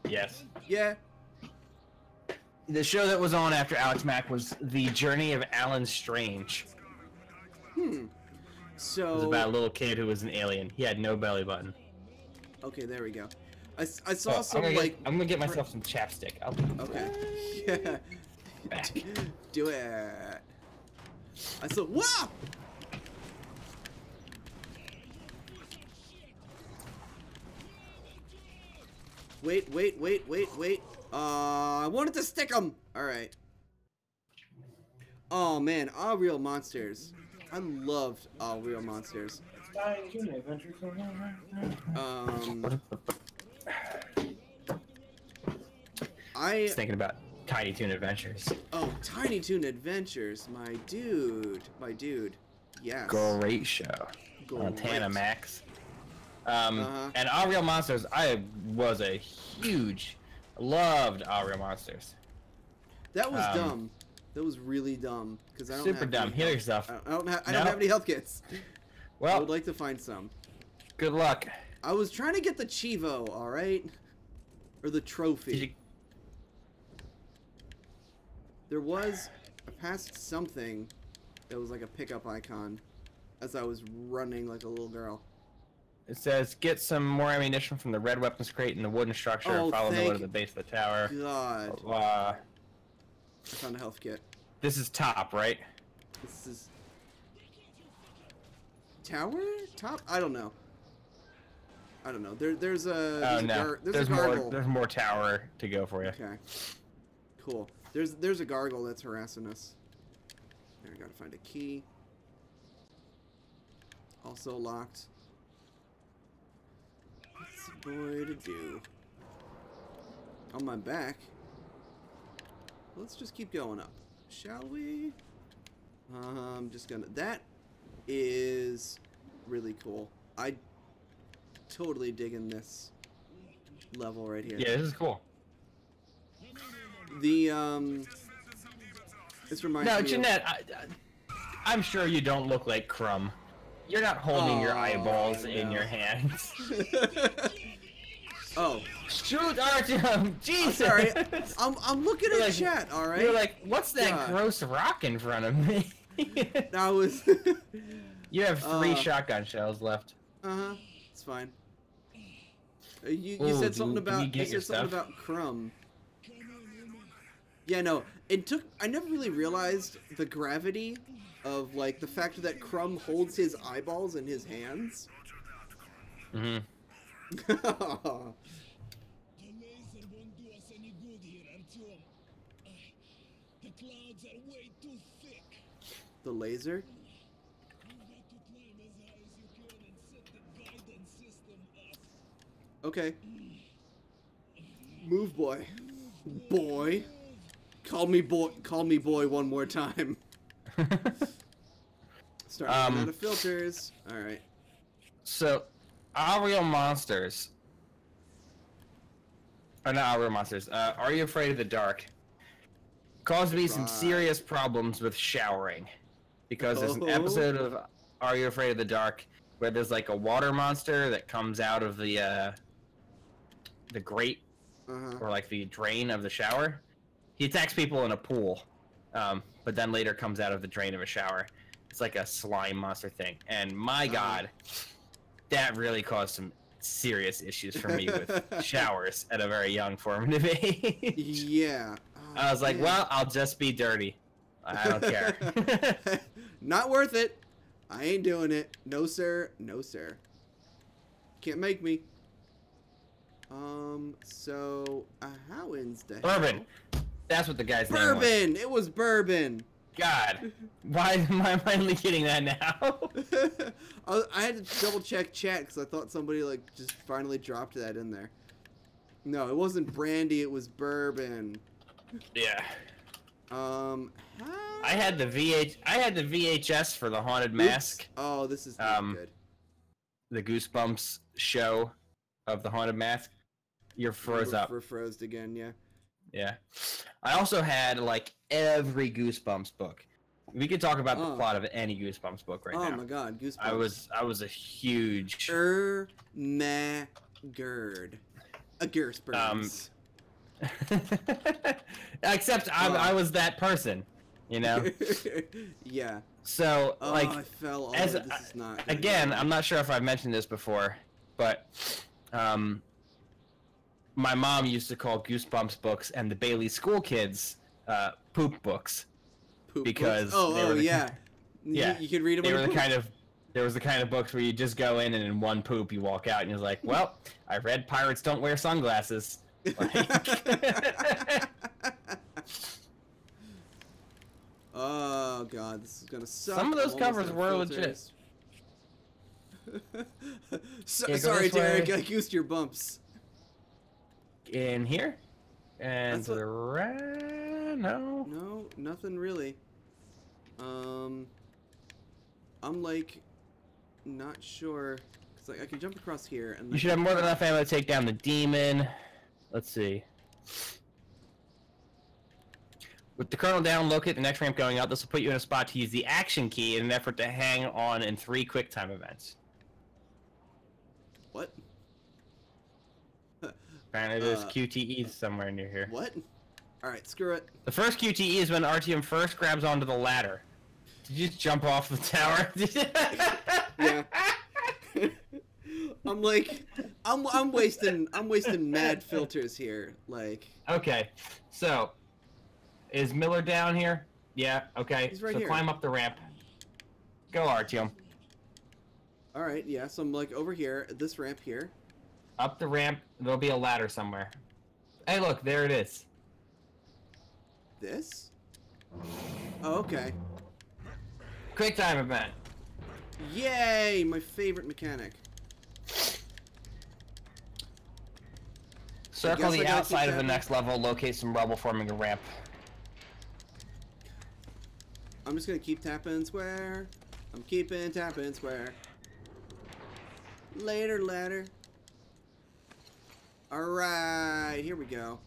Yes. Yeah. The show that was on after Alex Mack was The Journey of Alan Strange. It So. was about a little kid who was an alien. He had no belly button. Okay, there we go. I saw Oh, some I'm gonna get myself some chapstick. I'll be Okay. Yeah. back. Do it. I saw. Wow. Wait. I wanted to stick him. All right. Oh man, All Real Monsters. I loved All Real Monsters. I was thinking about Tiny Toon Adventures. Oh, Tiny Toon Adventures, my dude. Yes. Great show. Montana Great. Max. Uh-huh. And All Real Monsters, I was a huge, loved All Real Monsters. That was dumb. That was really dumb because I don't Super have dumb. any Heal health- yourself. I don't have No. any health kits. I Well, would like to find some. good luck. I was trying to get the Chivo, all right, or the trophy. Did you, There was, I passed something that was like a pickup icon as I was running like a little girl. it says, get some more ammunition from the red weapons crate in the wooden structure Oh, and follow Miller thank to the base of the tower. God, Uh, I found a health kit. this is top, right? This is tower top. I don't know. There's a Oh there's a no, there's a gargle. there's more tower to go for you. Okay, cool. There's a gargle that's harassing us. There, I gotta find a key. Also locked. What's the boy to do? On my back. Let's just keep going up, shall we? I'm just gonna. That is really cool. I totally digging this level right here. Yeah, this is cool. The this reminds No, me. Jeanette, I'm sure you don't look like Crumb. You're not holding your Oh, eyeballs in no. your hands. Oh, Shoot, Artyom! Jesus! sorry. I'm looking You're at like- chat. All right. You're like, what's that God. gross rock in front of me? That was. You have 3 Uh, shotgun shells left. It's fine. You Ooh, said do- something do about we get you your said something stuff? about Crumb. Yeah, no. I never really realized the gravity of like the fact that Crumb holds his eyeballs in his hands. Mm-hmm. The laser won't do us any good here, Artyom. The clouds are way too thick. The laser. You've got to climb as high as you can and set the guidance system off. Okay. Move, boy. Boy. Call me boy. Call me boy one more time. Starting out of filters. All right. So, All Real Monsters. Or not All Real Monsters. Are You Afraid of the Dark? Caused me some Right. serious problems with showering. Because there's an Oh. episode of Are You Afraid of the Dark where there's like a water monster that comes out of the grate or like the drain of the shower. He attacks people in a pool, but then later comes out of the drain of a shower. It's like a slime monster thing, and my God, that really caused some serious issues for me with showers at a very young formative age. Yeah. Oh, I was like, man. well, I'll just be dirty. I don't care. Not worth it. I ain't doing it. No, sir. No, sir. Can't make me. So, how in the Bourbon. That's what the guy's name was. Bourbon! It was Bourbon! God. Why am I finally getting that now? I had to double check chat because I thought somebody like just finally dropped that in there. No, it wasn't brandy, it was bourbon. Yeah. How... I had the VHS for the Haunted Mask. Oh, this is not good. The Goosebumps show of the Haunted Mask. You're froze up. We're froze again, yeah. Yeah. I also had like every Goosebumps book. We could talk about the plot of any Goosebumps book right now. Oh my god, Goosebumps. I was a huge Ermagerd. A Gersburns. Except I was that person, you know? Yeah. So like I fell off. as This is not good. again, I'm not sure if I've mentioned this before, but my mom used to call Goosebumps books and the Bailey School Kids poop books. Poop because books? they were the yeah. Yeah. You could read them. They on were the poop. kind of there was the kind of books where you just go in and in one poop you walk out and you're like, well, I read Pirates Don't Wear Sunglasses. Like... Oh god, this is gonna suck. Some of those I'm covers almost were out of legit. filters. Yeah, go Sorry, this way. Derek, I used your bumps. In here? And That's to the right? No. No, nothing really. I'm like not sure because like I can jump across here and You should have more than enough ammo to take down the demon. Let's see. With the kernel down, locate the next ramp going out. This will put you in a spot to use the action key in an effort to hang on in 3 QuickTime events. What? Apparently there's QTEs somewhere near here. What? All right, screw it. The first QTE is when Artyom first grabs onto the ladder. Did you just jump off the tower? Yeah. I'm like, I'm wasting mad filters here. Like. Okay, so is Miller down here? Yeah. Okay. He's right so here. climb up the ramp. Go, Artyom. All right, yeah. So I'm like over here at this ramp here. Up the ramp. There'll be a ladder somewhere. Hey, look, there it is. This? Oh, okay. Quick time event. Yay! My favorite mechanic. Circle guess I the gotta outside keep of the that- next level. Locate some rubble forming a ramp. I'm just gonna keep tapping square. I'm keeping tapping square. Later, ladder. All right, here we go.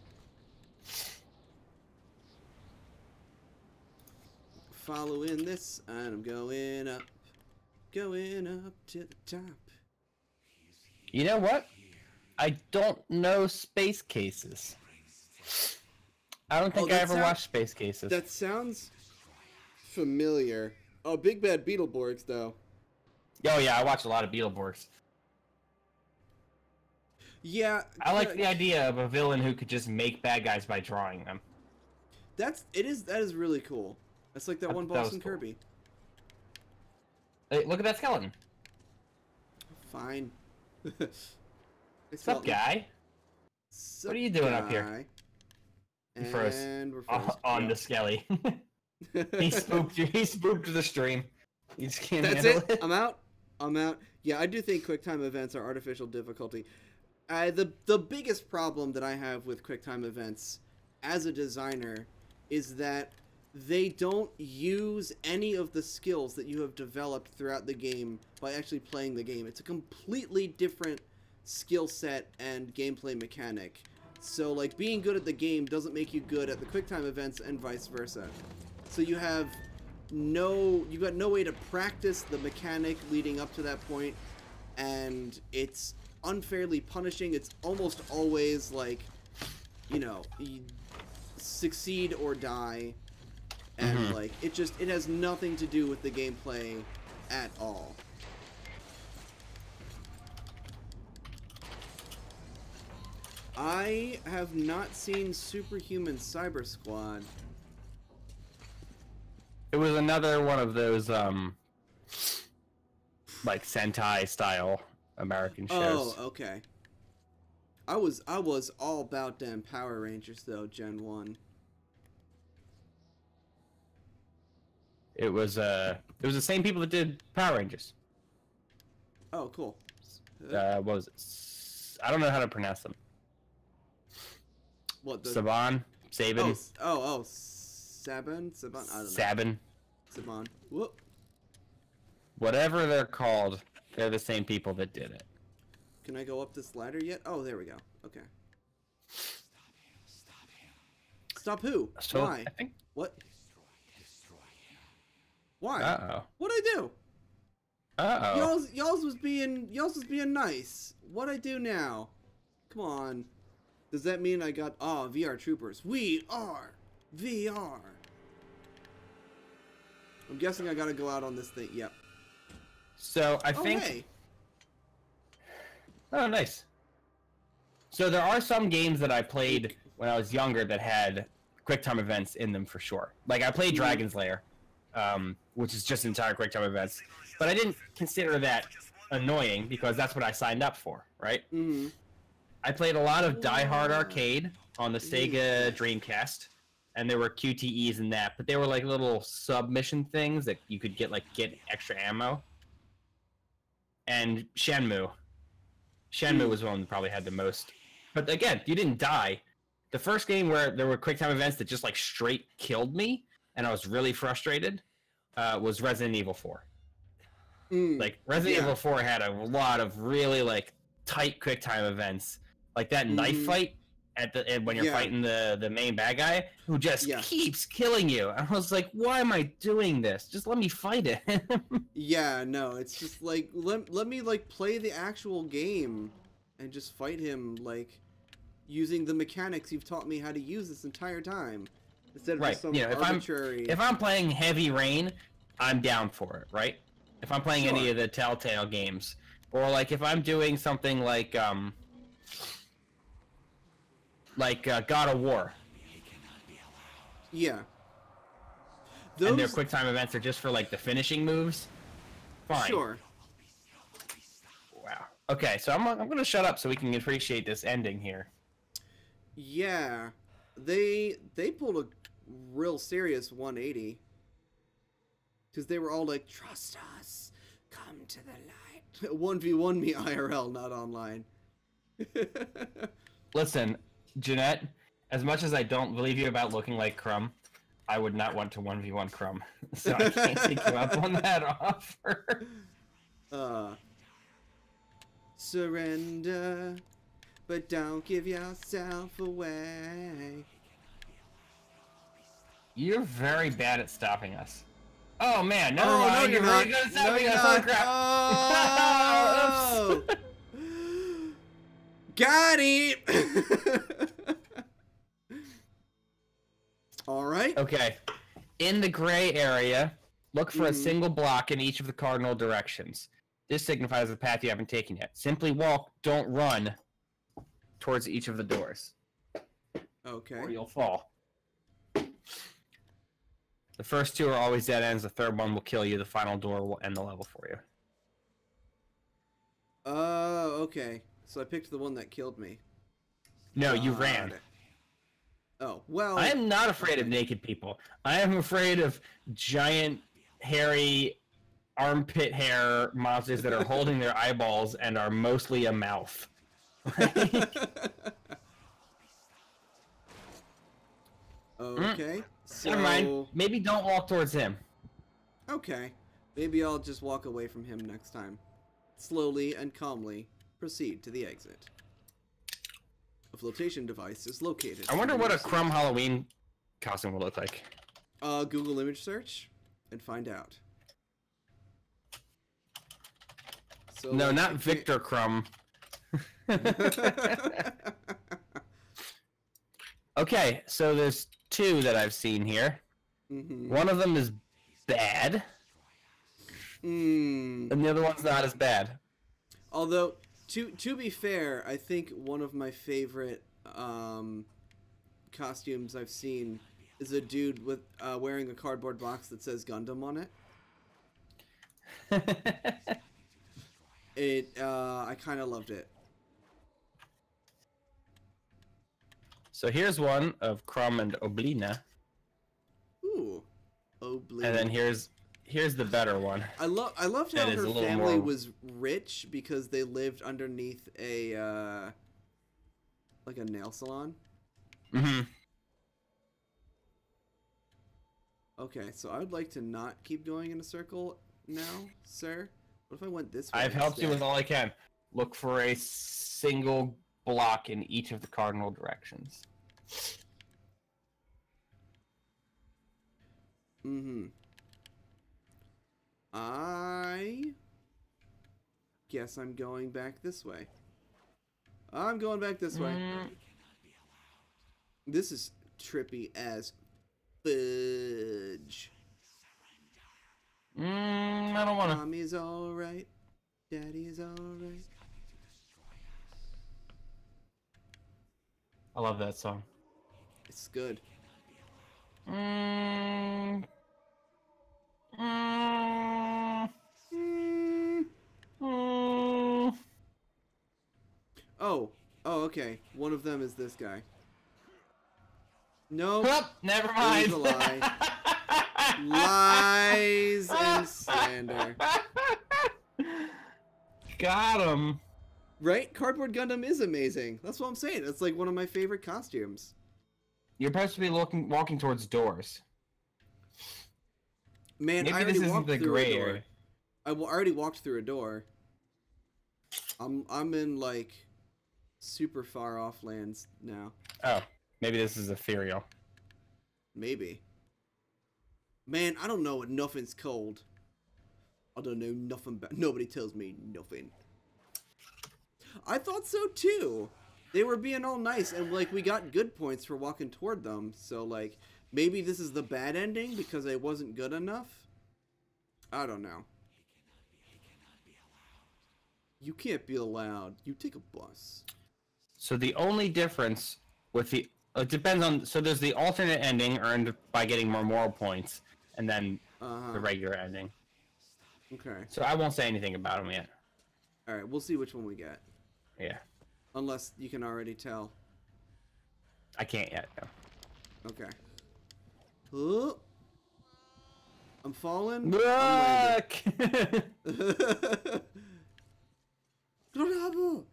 Following this, and I'm going up to the top. You know what? I don't know Space Cases. I don't think I that ever sound- watched Space Cases. That sounds familiar. Oh, Big Bad Beetleborgs, though. Oh yeah, I watch a lot of Beetleborgs. Yeah, I like the idea of a villain who could just make bad guys by drawing them. that is really cool. That's like that one That boss was in cool. Kirby. Hey, look at that skeleton. Fine. What's up, guy? What are you doing up here? You froze. And we're froze. On the skelly. He spooked you. He spooked the stream. You just can't That's handle it. I'm out. I'm out. Yeah, I do think QuickTime events are artificial difficulty. The biggest problem that I have with QuickTime events as a designer is that they don't use any of the skills that you have developed throughout the game by actually playing the game. It's a completely different skill set and gameplay mechanic. So, like, being good at the game doesn't make you good at the QuickTime events and vice versa. So you've got no way to practice the mechanic leading up to that point, and it's unfairly punishing. It's almost always like, you know, you succeed or die, and like it has nothing to do with the gameplay at all. I have not seen Superhuman Cyber Squad. It was another one of those like Sentai style American shows. Oh, okay. I was all about them Power Rangers though, Gen 1. It was the same people that did Power Rangers. Oh, cool. What was it? I don't know how to pronounce them. What the Saban, Saban, Saban? Saban? I don't know. Sabin, Saban. Whoop. whatever they're called, they're the same people that did it. Can I go up this ladder yet? Oh, there we go. Okay. Stop who? So Why? I think. What? Why? Uh What'd I do? oh. Uh oh. Y'all's was being nice. What'd I do now? Come on. Does that mean I got VR troopers? We are VR. I'm guessing I gotta go out on this thing. Yep. So I Oh, think. hey. Oh, nice. So there are some games that I played when I was younger that had QuickTime events in them for sure. Like I played Dragon's Lair, which is just entire QuickTime events, but I didn't consider that annoying because that's what I signed up for, right? Mm-hmm. I played a lot of Die Hard Arcade on the Sega Dreamcast, and there were QTEs in that, but they were like little submission things that you could get extra ammo. And Shenmue was one that probably had the most. But again, you didn't die. The first game where there were QuickTime events that just like straight killed me, and I was really frustrated, was Resident Evil 4. Like Resident Evil 4 had a lot of really like tight QuickTime events, like that knife fight when you're fighting the main bad guy who just keeps killing you. I was like, why am I doing this? Just let me fight it. Yeah, no, it's just like let me like play the actual game and just fight him like using the mechanics you've taught me how to use this entire time instead of just some arbitrary. If I'm playing Heavy Rain, I'm down for it, right? If I'm playing any of the Telltale games, or like if I'm doing something like God of War. Yeah. And their QuickTime events are just for like the finishing moves. Fine. Sure. Wow. Okay, so I'm gonna shut up so we can appreciate this ending here. Yeah, they pulled a real serious 180 because they were all like, "Trust us, come to the light." 1v1 me IRL, not online. Listen, Jeanette, as much as I don't believe you about looking like Crumb, I would not want to 1v1 Crumb, so I can't take you up on that offer. Surrender, but don't give yourself away. You're very bad at stopping us. Oh man, never Oh, mind. no, you're really not. good at stopping No, us. you're Oh not. crap. Oh. Got it. All right. Okay. In the gray area, look for a single block in each of the cardinal directions. This signifies the path you haven't taken yet. Simply walk, don't run towards each of the doors. Okay. Or you'll fall. The first two are always dead ends. The third one will kill you. The final door will end the level for you. Okay. So I picked the one that killed me. No, you ran. Oh, well. I am not afraid of naked people. I am afraid of giant, hairy, armpit hair monsters that are holding their eyeballs and are mostly a mouth. Okay. So, Never mind. Maybe don't walk towards him. Okay. Maybe I'll just walk away from him next time. Slowly and calmly proceed to the exit. A flotation device is located. I wonder what a Crumb Halloween costume will look like. Google image search and find out. So, No, like, not Victor Crumb. Okay, so there's two that I've seen here. One of them is bad, and the other one's not as bad. Although, to be fair, I think one of my favorite costumes I've seen is a dude with wearing a cardboard box that says Gundam on it. I kind of loved it. So here's one of Crumb and Oblina, Ooh. Oh, blue. and then here's the better one. I loved how That is her a little family more- was rich because they lived underneath a like a nail salon. Mm-hmm. Okay, so I would like to not keep going in a circle now, sir. What if I went this way? I've helped you instead? with all I can. Look for a single block in each of the cardinal directions. Mm-hmm. I guess I'm going back this way. I'm going back this way. This is trippy as fudge. I don't want to. Mommy's alright. Daddy's alright. I love that song. It's good. Mm. Oh, okay. One of them is this guy. Nope. Oh, never It mind. was a lie. Lies and slander. Got him. Right? Cardboard Gundam is amazing. That's what I'm saying. It's like one of my favorite costumes. You're supposed to be walking towards doors. Man, Maybe I this already isn't walked the through gray a door. area. I already walked through a door. I'm in like super far off lands now. Oh, maybe this is ethereal. Maybe. Man, I don't know what nothing's called. I don't know nothing about. Nobody tells me nothing. I thought so too. They were being all nice, and like we got good points for walking toward them. So like maybe this is the bad ending because I wasn't good enough. I don't know. You can't be allowed. You take a bus. So the only difference with the it depends on. So there's the alternate ending earned by getting more moral points, and then the regular ending. Okay. So I won't say anything about them yet. All right. We'll see which one we get. Yeah, Unless you can already tell. I can't yet. No. Okay. Oh. I'm falling. I'm landing. Look! Bravo!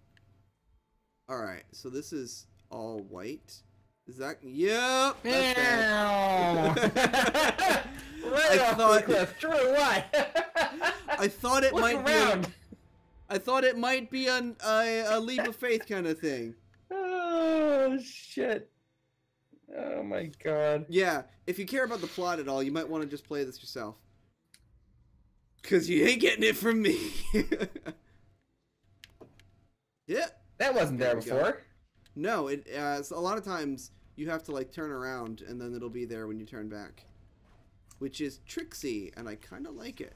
Alright, so this is all white. Is that... Yep! That's that. Right I off thought- the cliff. True, why? I thought it Look might around. be... I thought it might be a leap of faith kind of thing. Oh, shit. Oh, my God. Yeah, if you care about the plot at all, you might want to just play this yourself. Because you ain't getting it from me. Yeah. That wasn't there There we go. before. No, so a lot of times you have to like turn around and then it'll be there when you turn back, which is tricksy, and I kind of like it.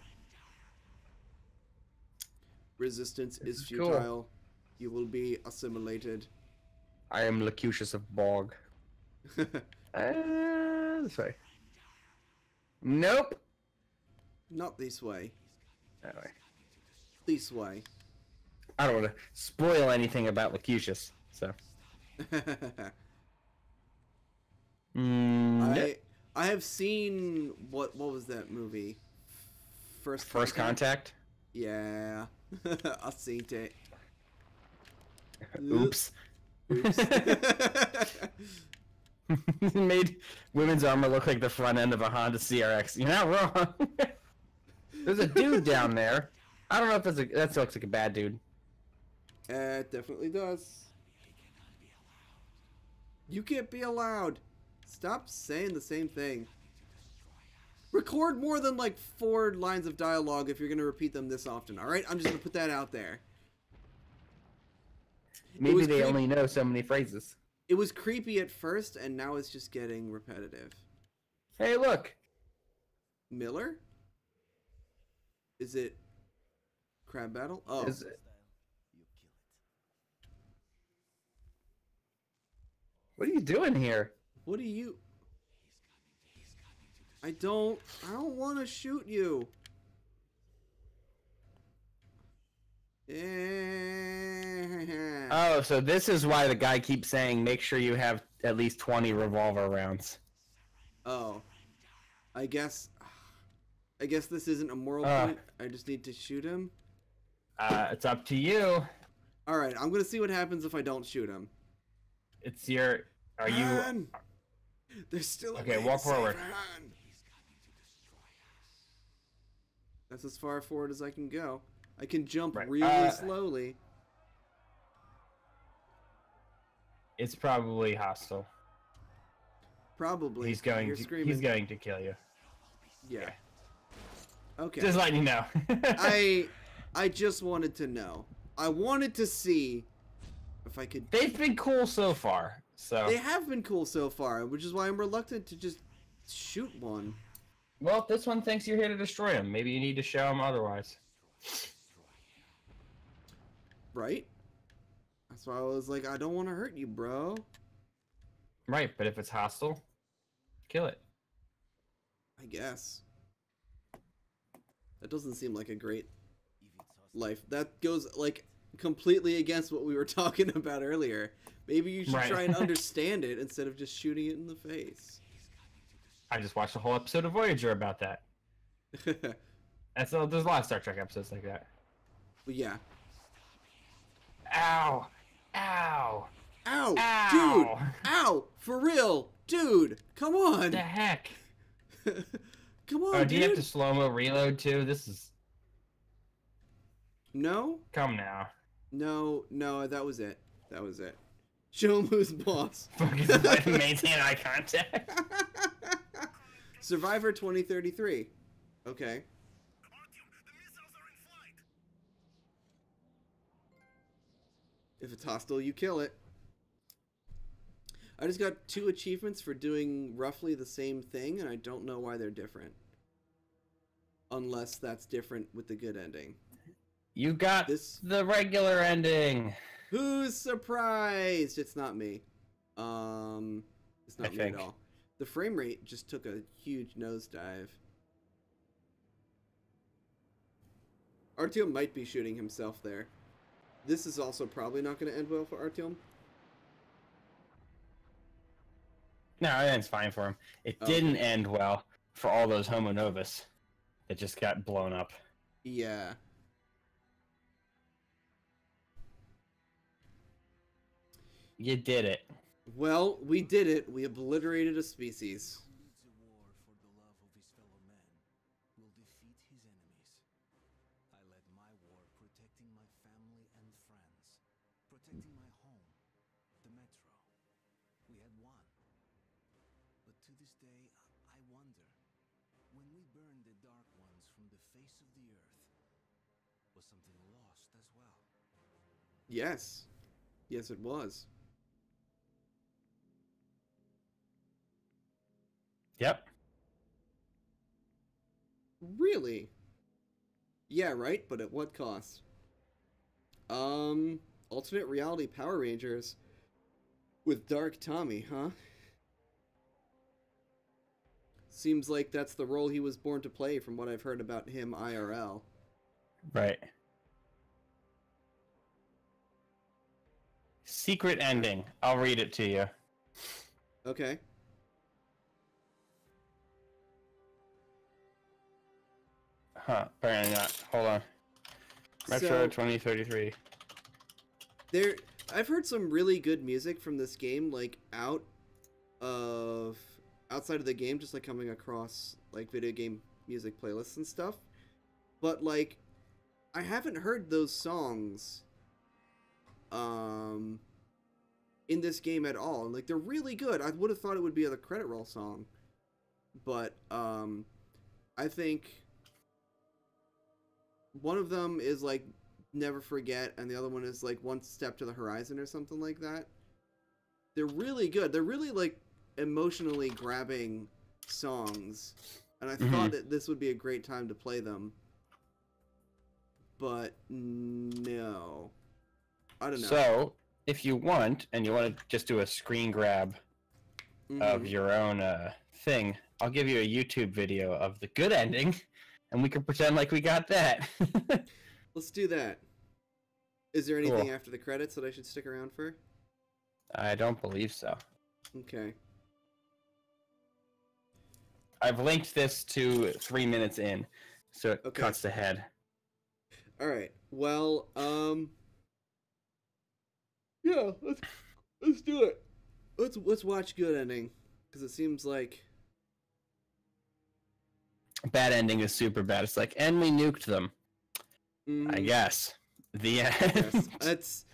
Resistance is is cool. futile. You will be assimilated. I am Locutus of Bog. This way. Nope. Not this way. That way. This way. I don't want to spoil anything about Locutus, so. I have seen what was that movie? First Contact? Yeah, I seen it. Oops. Oops. Made women's armor look like the front end of a Honda CRX. You're not wrong. There's a dude down there. I don't know if that looks like a bad dude. It definitely does. You can't be allowed. Stop saying the same thing. Record more than like 4 lines of dialogue if you're going to repeat them this often, alright? I'm just going to put that out there. Maybe was they creep- only know so many phrases. It was creepy at first, and now it's just getting repetitive. Hey, look. Miller? Is it Crab Battle? Oh. Is it? What are you doing here? What are you... I don't want to shoot you. Oh, so this is why the guy keeps saying make sure you have at least 20 revolver rounds. Oh. I guess this isn't a moral Uh. point. I just need to shoot him. It's up to you. Alright, I'm gonna see what happens if I don't shoot him. It's your. Are you? Han! There's still a Okay, way walk to save forward. Han. That's as far forward as I can go. I can jump Right, really slowly. It's probably hostile. Probably. He's going You're to. screaming. He's going to kill you. Yeah. Okay. Just letting you know. I just wanted to know. I wanted to see if I could. They've been cool so far. So. They have been cool so far, which is why I'm reluctant to just shoot one. Well, this one thinks you're here to destroy him. Maybe you need to show him otherwise. Right? That's why I was like, I don't want to hurt you, bro. Right, but if it's hostile, kill it. I guess. That doesn't seem like a great life. That goes, like, completely against what we were talking about earlier. Maybe you should Right. try and understand it instead of just shooting it in the face. I just watched a whole episode of Voyager about that. There's a lot of Star Trek episodes like that. But yeah. Ow! Ow! Ow! Ow! Dude! Ow! For real! Dude! Come on! What the heck? Come on, Oh, do dude! you have to slow-mo reload too? This is... No? Come now. No, that was it. That was it. Show him who's boss. Maintain eye contact. Survivor 2033. Okay. If it's hostile, you kill it. I just got 2 achievements for doing roughly the same thing, and I don't know why they're different. Unless that's different with the good ending. You got the regular ending. Who's surprised? It's not me. It's not me at all. The frame rate just took a huge nosedive. Artyom might be shooting himself there. This is also probably not going to end well for Artyom. No, that's fine for him. It didn't end well for all those Homo Novus that just got blown up. Yeah. You did it. Well, we did it. We obliterated a species. Who leads a war for the love of his fellow men will defeat his enemies. I led my war protecting my family and friends, protecting my home, the metro. We had won. But to this day, I wonder, when we burned the Dark Ones from the face of the earth, was something lost as well? Yes. Yes, it was. Yep. Really? Yeah, right? But at what cost? Alternate reality Power Rangers with Dark Tommy, huh? Seems like that's the role he was born to play from what I've heard about him IRL. Right. Secret ending. I'll read it to you. Okay. Huh, apparently not. Hold on. Metro So- 2033. I've heard some really good music from this game, like outside of the game, just like coming across like video game music playlists and stuff. But like, I haven't heard those songs in this game at all. And like, they're really good. I would have thought it would be a credit roll song, but I think one of them is like Never Forget, and the other one is like One Step to the Horizon or something like that. They're really good. They're really like emotionally grabbing songs, and I thought that this would be a great time to play them, but no, I don't know. So, if you want, and you want to just do a screen grab of your own thing, I'll give you a YouTube video of the good ending, and we can pretend like we got that. Let's do that. Is there anything Cool. after the credits that I should stick around for? I don't believe so. Okay. I've linked this to 3 minutes in, so it Okay. cuts ahead. All right. Well, yeah, let's do it. Let's watch Good Ending, because it seems like Bad ending is super bad. It's like, and we nuked them. I guess. The end. yes,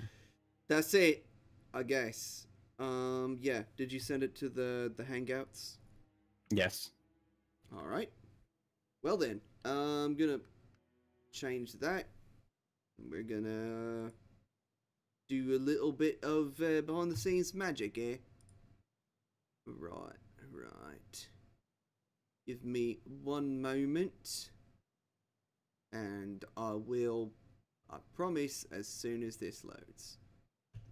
that's it. I guess. Yeah. Did you send it to the Hangouts? Yes. All right. Well then, I'm gonna change that. We're gonna do a little bit of behind the scenes magic, eh? Right. Give me one moment, and I promise, as soon as this loads,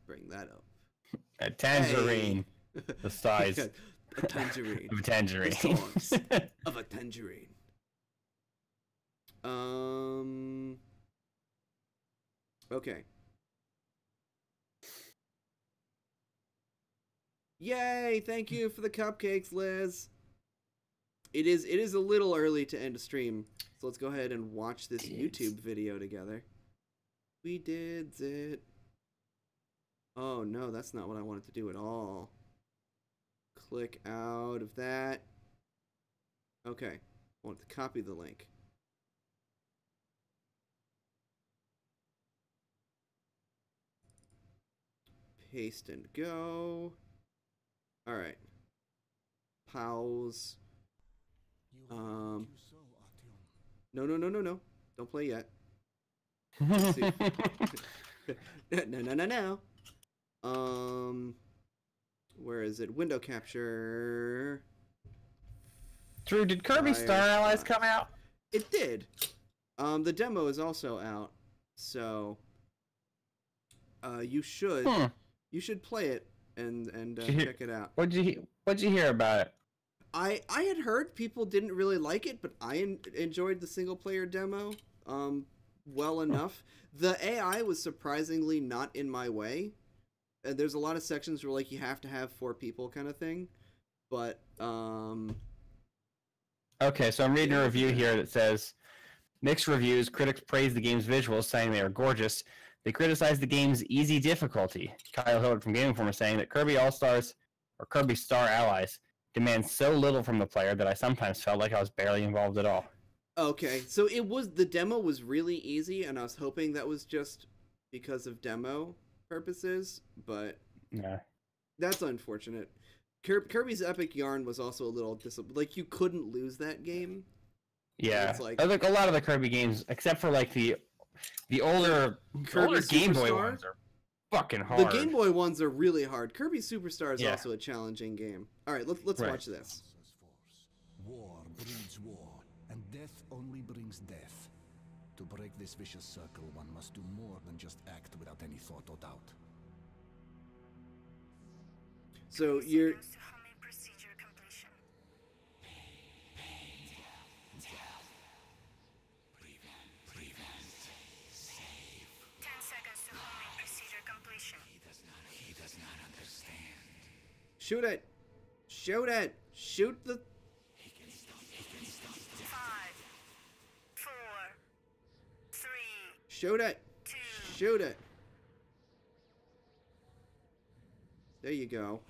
bring that up. A tangerine. Hey. The size A tangerine. of a tangerine. The size of a tangerine. Okay. Yay! Thank you for the cupcakes, Liz. It is a little early to end a stream, so let's go ahead and watch this YouTube video together. We did it. Oh no, that's not what I wanted to do at all. Click out of that. Okay, I want to copy the link. Paste and go. All right. Pause. No. Don't play yet. Let's see. No. Where is it? Window capture. Drew, did Kirby Star Allies come out? It did. The demo is also out, so you should play it and check it out. What'd you hear about it? I had heard people didn't really like it, but I enjoyed the single player demo well enough. The AI was surprisingly not in my way. And there's a lot of sections where like you have to have 4 people kind of thing, but Okay, so I'm reading a review here that says mixed reviews. Critics praise the game's visuals, saying they are gorgeous. They criticize the game's easy difficulty. Kyle Hillard from Game Informer saying that Kirby All-Stars or Kirby Star Allies demands so little from the player that I sometimes felt like I was barely involved at all. Okay, so the demo was really easy, and I was hoping that was just because of demo purposes, but yeah, that's unfortunate. Kirby's Epic Yarn was also a little like you couldn't lose that game. Yeah, it's like a lot of the Kirby games, except for like the older Game Boy ones, are fucking hard. The Game Boy ones are really hard. Kirby Superstar is Yeah. also a challenging game. All right, let's watch this. War breeds war, and death only brings death. To break this vicious circle, one must do more than just act without any thought or doubt. So you're Procedure completion. 10 seconds to homing procedure completion. He does not understand. shoot it. Shoot the 5, 4, 3, shoot it. 2. Shoot it. There you go.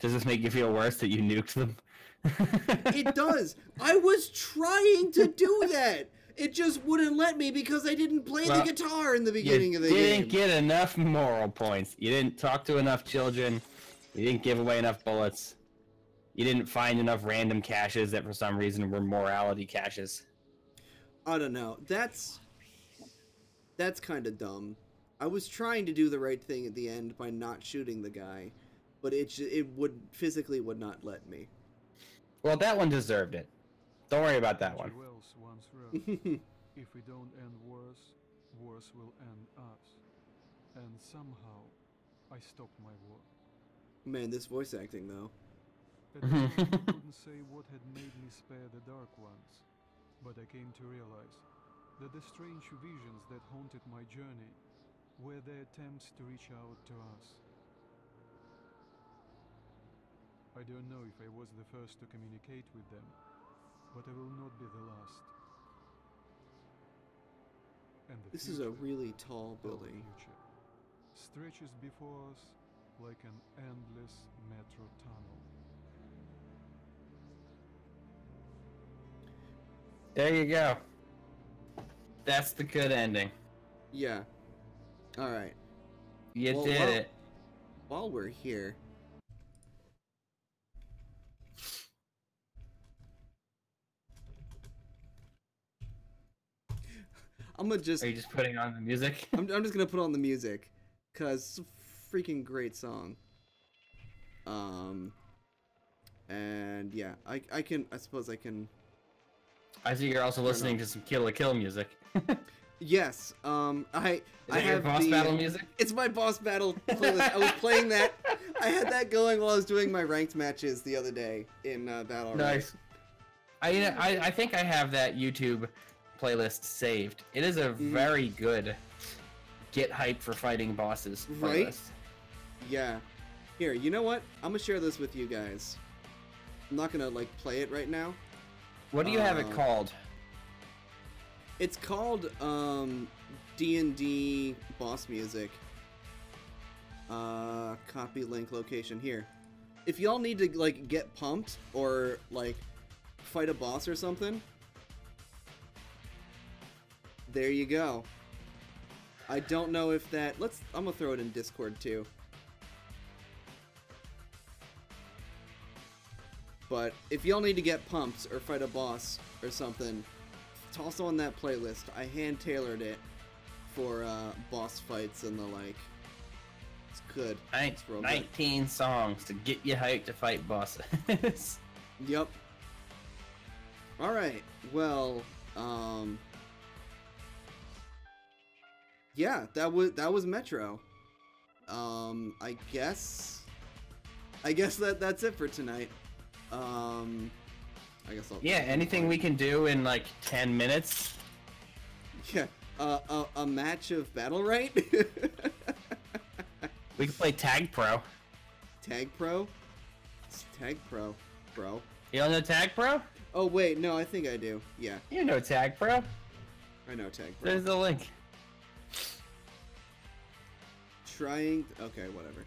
Does this make you feel worse that you nuked them? It does. I was trying to do that. It just wouldn't let me because I didn't play the guitar in the beginning of the You game. didn't get enough moral points. You didn't talk to enough children. You didn't give away enough bullets. You didn't find enough random caches that for some reason were morality caches. I don't know. That's kind of dumb. I was trying to do the right thing at the end by not shooting the guy, but it physically would not let me. Well, that one deserved it. Don't worry about that one. Wells once wrote, if we don't end wars, wars will end us. And somehow, I stopped my war. Man, this voice acting though. At the time, I couldn't say what had made me spare the Dark Ones, but I came to realize that the strange visions that haunted my journey were their attempts to reach out to us. I don't know if I was the first to communicate with them, but I will not be the last. And the This is a future, really tall our building. future, stretches before us like an endless metro tunnel. There you go. That's the good ending. Yeah. All right. You Well, did well- it. While we're here, I'm gonna just Are you just putting on the music? I'm just gonna put on the music, cause it's a freaking great song. And yeah, I suppose I can. I see you're also listening to some Kill la Kill music. Is Yes. I that your have boss the, battle music? It's my boss battle playlist. I was playing that. I had that going while I was doing my ranked matches the other day in Battle. Nice. I think I have that YouTube playlist saved. It is a very good get hype for fighting bosses Right? playlist. Yeah. Here, you know what? I'm gonna share this with you guys. I'm not gonna like play it right now. What do you have it called? It's called D&D boss music. Copy link location here. If y'all need to like get pumped or like fight a boss or something, there you go. I don't know if that I'm gonna throw it in Discord too. But if y'all need to get pumped or fight a boss or something, toss on that playlist. I hand-tailored it for boss fights and the like. It's good. It's real good. 19 songs to get you hyped to fight bosses. Yep. Alright, well, yeah, that was Metro. I guess that's it for tonight. I guess I'll... Yeah, anything we can do in like 10 minutes? Yeah, a match of Battle Right? We can play Tag Pro. Tag Pro? It's Tag Pro, bro. You don't know Tag Pro? Oh wait, no, I think I do. Yeah, You know Tag Pro. I know Tag Pro. There's the link. Okay, whatever.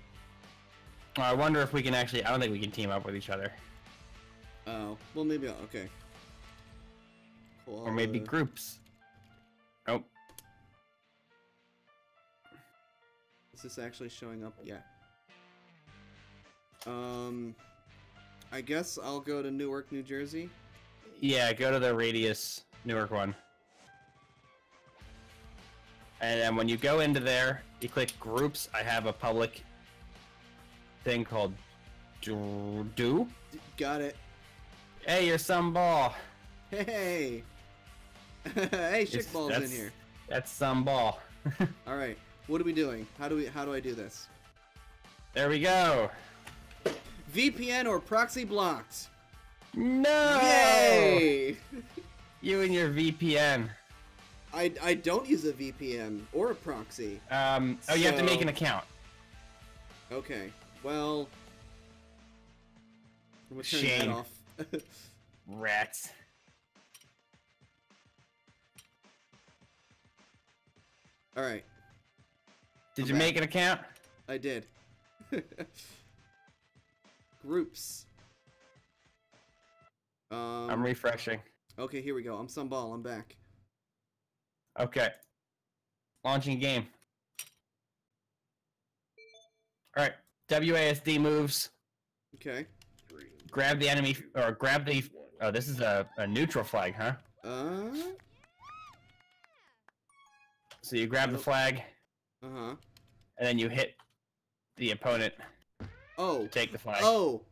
Oh, I wonder if we can actually... I don't think we can team up with each other. Oh, well maybe okay. Cool, Or maybe groups. Oh. Is this actually showing up? Yeah. I guess I'll go to Newark, New Jersey. Yeah, go to the Radius Newark one. And then when you go into there, you click groups. I have a public thing called Do. Got it. Hey, you're some ball. Hey. Hey, Shitball's in here. That's some ball. All right. What are we doing? How do I do this? There we go. VPN or proxy blocked? No! Yay! You and your VPN. I don't use a VPN or a proxy. Oh, you have to make So- an account. Okay. Well, I'm gonna turn that Shame. off. Rats. All right. Did I'm you back. make an account? I did. Groups. I'm refreshing. Okay, here we go. I'm Sunball. I'm back. Okay. Launching game. Alright. WASD moves. Okay. Grab the enemy, or grab the... Oh, this is a neutral flag, huh? So you grab the flag, Uh-huh. and then you hit the opponent Oh. to take the flag. Oh.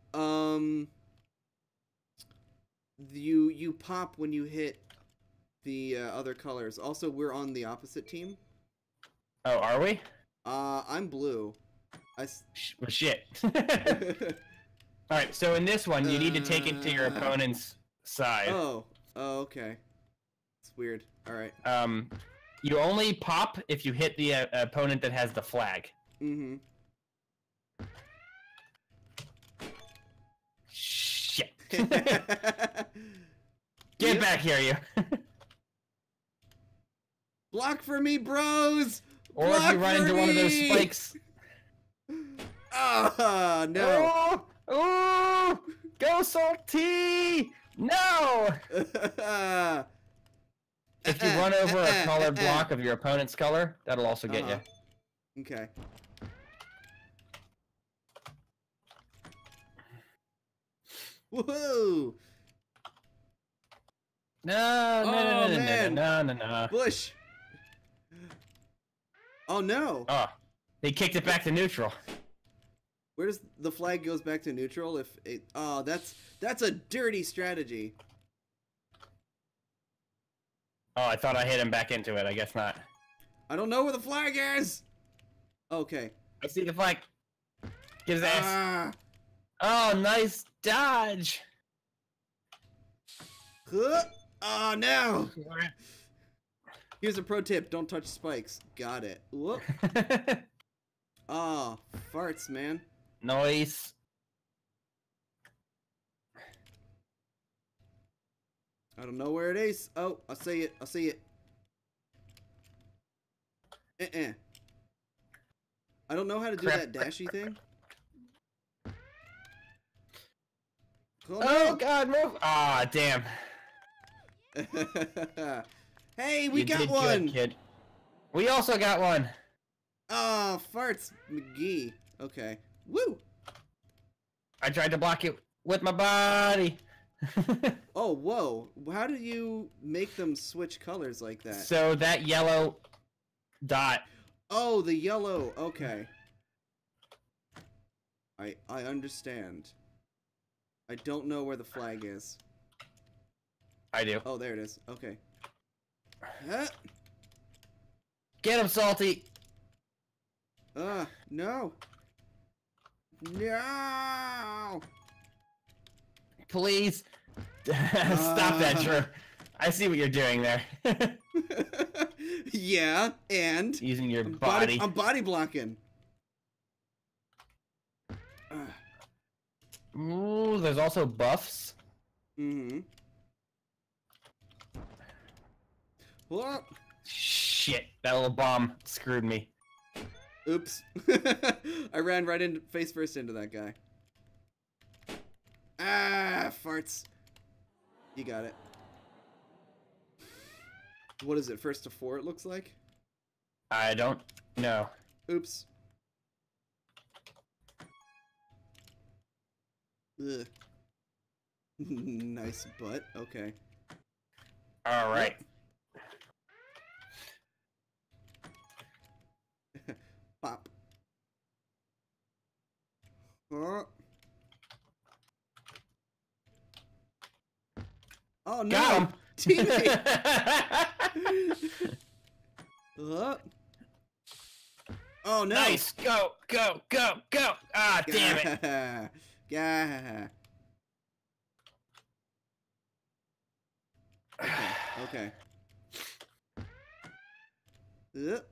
You pop when you hit the other colors. Also, we're on the opposite team. Oh, are we? I'm blue. Well, shit. Alright, so in this one, you need to take it to your opponent's side. Oh, okay. It's weird. All right. You only pop if you hit the opponent that has the flag. Mm-hmm. Shit. Get back here, you. Block for me, bros! Or Block if you run for into one of those me! spikes. Ah, no. Oh! Oh! Go Salty! No! If you run over a colored block of your opponent's color, that'll also get you. Okay. Woohoo! No, no, no, Oh, no, man. no, no, no, no. Bush! Oh no! Oh, they kicked it back to neutral. Where does the flag goes back to neutral if it... Oh, that's a dirty strategy. Oh, I thought I hit him back into it. I guess not. I don't know where the flag is! Okay. I see the flag. Get his ass. Ah! Oh, nice dodge. Huh? Oh no! Here's a pro tip, don't touch spikes. Got it. Whoop. Oh, farts, man. Nice. I don't know where it is. Oh, I see it. I see it. I don't know how to do that dashy thing. Oh God, move! Ah, damn. Hey, we You got did one. good, kid. We also got one. Oh, farts, McGee. Okay. Woo. I tried to block it with my body. Oh, whoa. How do you make them switch colors like that? So that yellow dot. Oh, the yellow. Okay. I understand. I don't know where the flag is. I do. Oh, there it is. Okay. Huh? Get him, Salty. No. No. Please. Stop that, Drew. I see what you're doing there. Yeah, and Using your body. I'm body blocking. Ooh, there's also buffs. Mm-hmm. Whoa. Shit, that little bomb screwed me. Oops. I ran right into face first into that guy. Ah, farts. You got it. What is it? First to 4 it looks like? I don't know. Oops. Ugh. Nice butt. Okay. Alright. Pop. Oh. Oh no! Got him! Teammate! Oh no! Nice! Go! Go! Go! Go! Ah, damn it! Yeah. Okay. Yep.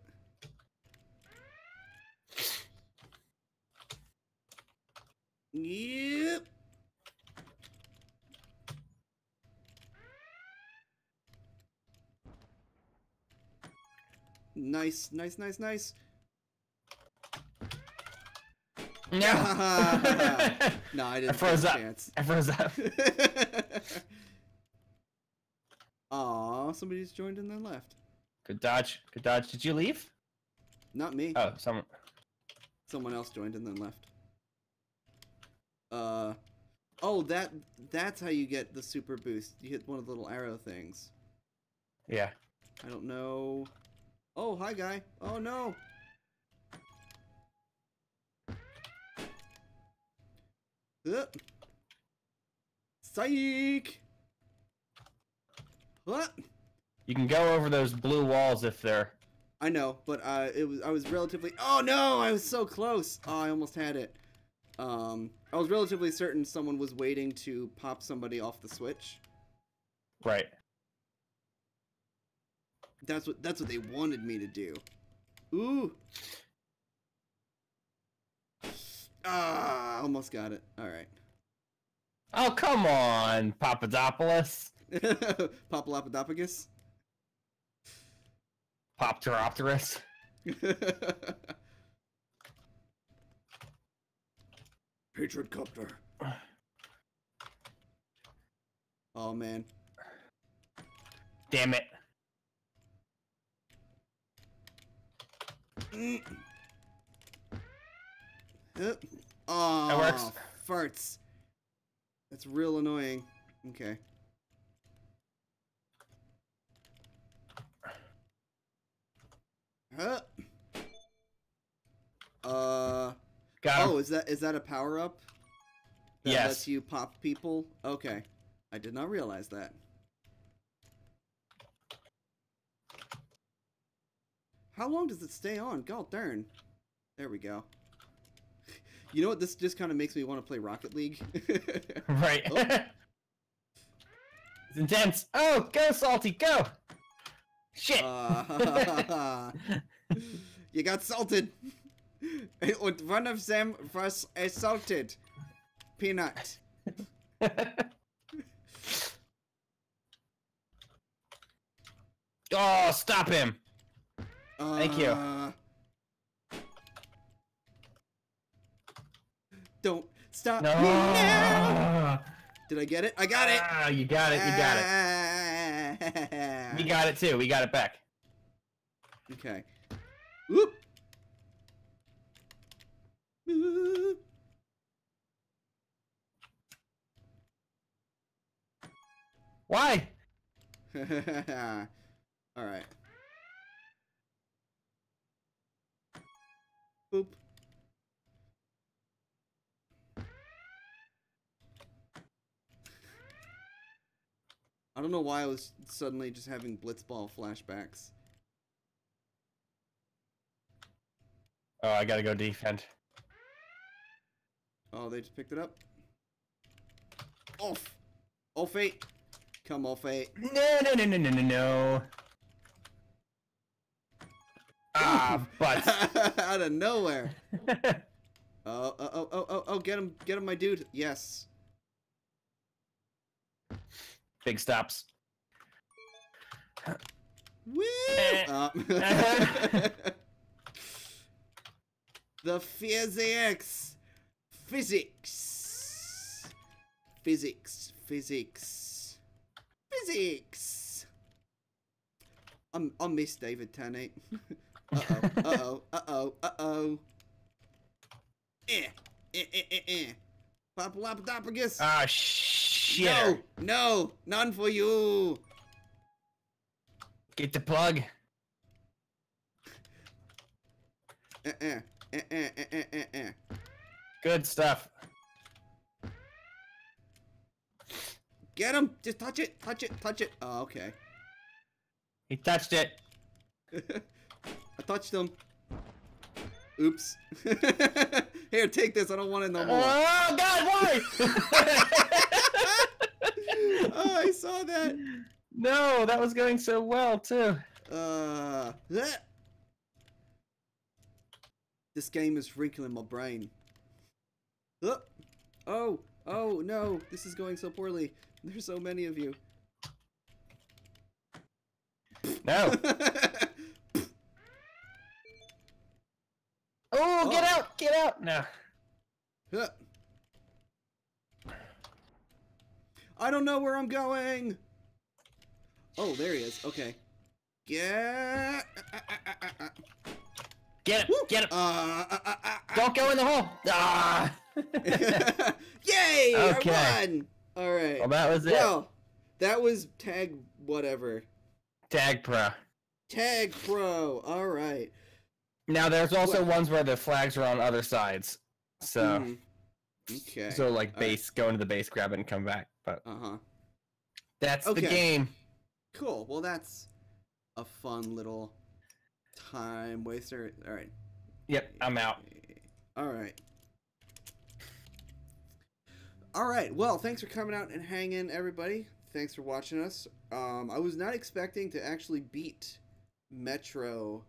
Nice. No! No, I didn't. I froze have up. a chance. I froze up. Aw, somebody just joined and then left. Good dodge. Good dodge. Did you leave? Not me. Oh, someone. Someone else joined and then left. Oh, that's how you get the super boost. You hit one of the little arrow things. Yeah. I don't know. Oh, hi, guy. Oh, no. Psych! What? You can go over those blue walls if they're... I know, but I was relatively... Oh, no! I was so close! Oh, I almost had it. I was relatively certain someone was waiting to pop somebody off the switch. Right. That's what they wanted me to do. Ooh. Ah, almost got it. All right. Oh, come on, Papadopoulos. Papalopodopagus. Popteropterus. Hatred copter. Oh man. Damn it. Oh, That works. Farts. That's real annoying. Okay. Huh? Got him. Oh, is that a power up? That Yes. lets you pop people? Okay. I did not realize that. How long does it stay on? God darn. There we go. You know what? This just kind of makes me want to play Rocket League. Right. Oh. It's intense. Oh, go, Salty, go. Shit. You got salted. And one of them was assaulted. Peanut. Oh, stop him. Thank you. Don't stop No. me now. Did I get it? I got it. Ah, you got it. You got it. We got it too. We got it back. Okay. Whoop. Ooh. Why? All right. Boop. I don't know why I was suddenly just having Blitzball flashbacks. Oh, I gotta go defend. Oh, they just picked it up. Off. Off eight. Come off eight. No. Ah, but. Out of nowhere. Oh, get him, my dude. Yes. Big stops. Woo! The physics. I miss David Tennant. Uh-oh. Papalopodopagus. Ah, shit. No, none for you. Get the plug. Good stuff. Get him. Just touch it. Oh, okay. He touched it. I touched him. Oops. Here, take this. I don't want it no more. Oh, God, why? Oh, I saw that. No, that was going so well, too. This game is wrinkling my brain. Oh, no. This is going so poorly. There's so many of you. No. Oh, get out. No. I don't know where I'm going. Oh, there he is. Okay. Get him. Don't go in the hole. Ah. Yay! Okay. I won. All right. Well, that was it. Well, that was tag whatever. Tag Pro. Tag Pro. All right. Now, there's also What? ones where the flags are on other sides. So, Okay. so like All base, go into the base, grab it, and come back. But Uh-huh. that's Okay. the game. Cool. Well, that's a fun little time waster. All right. Yep, I'm out. All right. All right. Well, thanks for coming out and hanging, everybody. Thanks for watching us. I was not expecting to actually beat Metro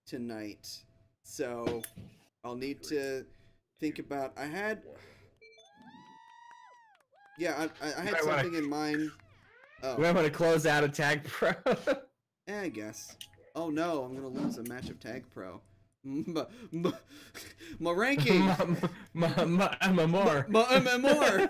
tonight, so I'll need to think about. I had Might wanna- something in mind. Oh, We might want to close out a Tag Pro. I guess. Oh no, I'm gonna lose a match of Tag Pro. My ranking. MMR. My MMR.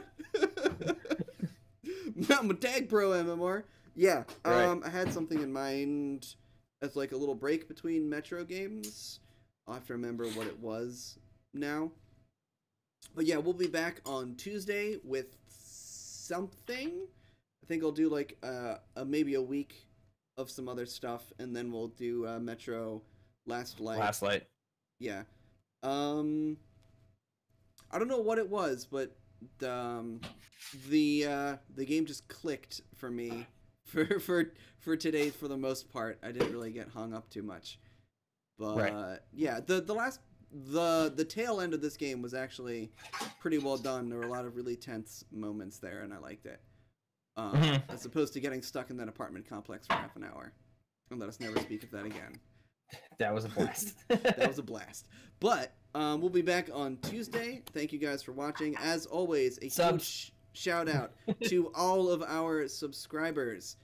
Not my Tag Pro MMR. Yeah. Right. I had something in mind as like a little break between Metro games. I'll have to remember what it was now. But yeah, we'll be back on Tuesday with something. I think I'll do like maybe a week of some other stuff, and then we'll do Metro Last Light. Last Light. Yeah. I don't know what it was, but the game just clicked for me for today for the most part. I didn't really get hung up too much. But Right. yeah, the tail end of this game was actually pretty well done. There were a lot of really tense moments there, and I liked it. As opposed to getting stuck in that apartment complex for half an hour. And let us never speak of that again. That was a blast. That was a blast. But we'll be back on Tuesday. Thank you guys for watching. As always, a huge shout out to all of our subscribers.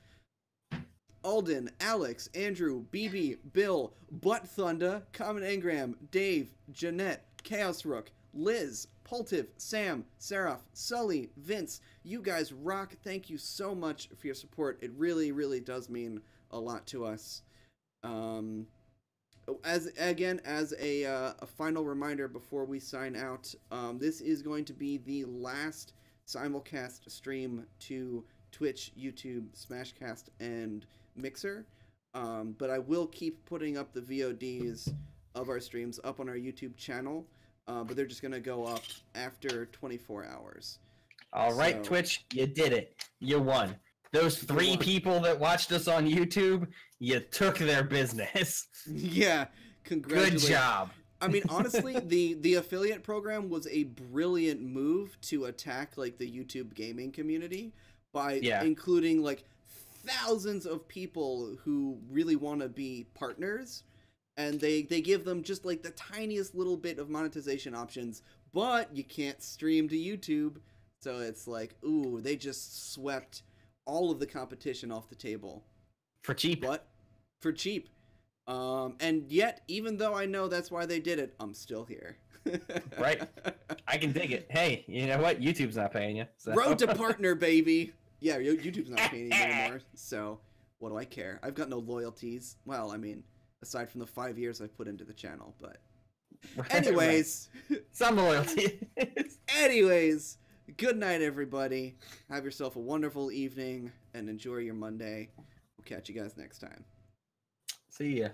Alden, Alex, Andrew, BB, Bill, Butt Thunder, Common Engram, Dave, Jeanette, Chaos Rook, Liz, Poltiv, Sam, Seraph, Sully, Vince. You guys rock. Thank you so much for your support. It really, really does mean a lot to us. As a final reminder before we sign out, this is going to be the last simulcast stream to Twitch, YouTube, Smashcast, and Mixer. But I will keep putting up the VODs of our streams up on our YouTube channel. But they're just gonna go up after 24 hours. All right, So- Twitch, you did it. You won. Those three won. people that watched us on YouTube, you took their business. Yeah, Good congratulations. job. I mean, honestly, the affiliate program was a brilliant move to attack like the YouTube gaming community by including like thousands of people who really want to be partners, and they give them just like the tiniest little bit of monetization options, but you can't stream to YouTube, so it's like, ooh, they just swept all of the competition off the table. For cheap. But for cheap. And yet, even though I know that's why they did it, I'm still here. Right. I can dig it. Hey, you know what? YouTube's not paying you. So. Road to partner, baby. Yeah, YouTube's not paying me anymore, so what do I care? I've got no loyalties. Well, I mean, aside from the 5 years I've put into the channel, but anyways. Right. Some loyalty. Anyways, good night, everybody. Have yourself a wonderful evening, and enjoy your Monday. We'll catch you guys next time. See ya.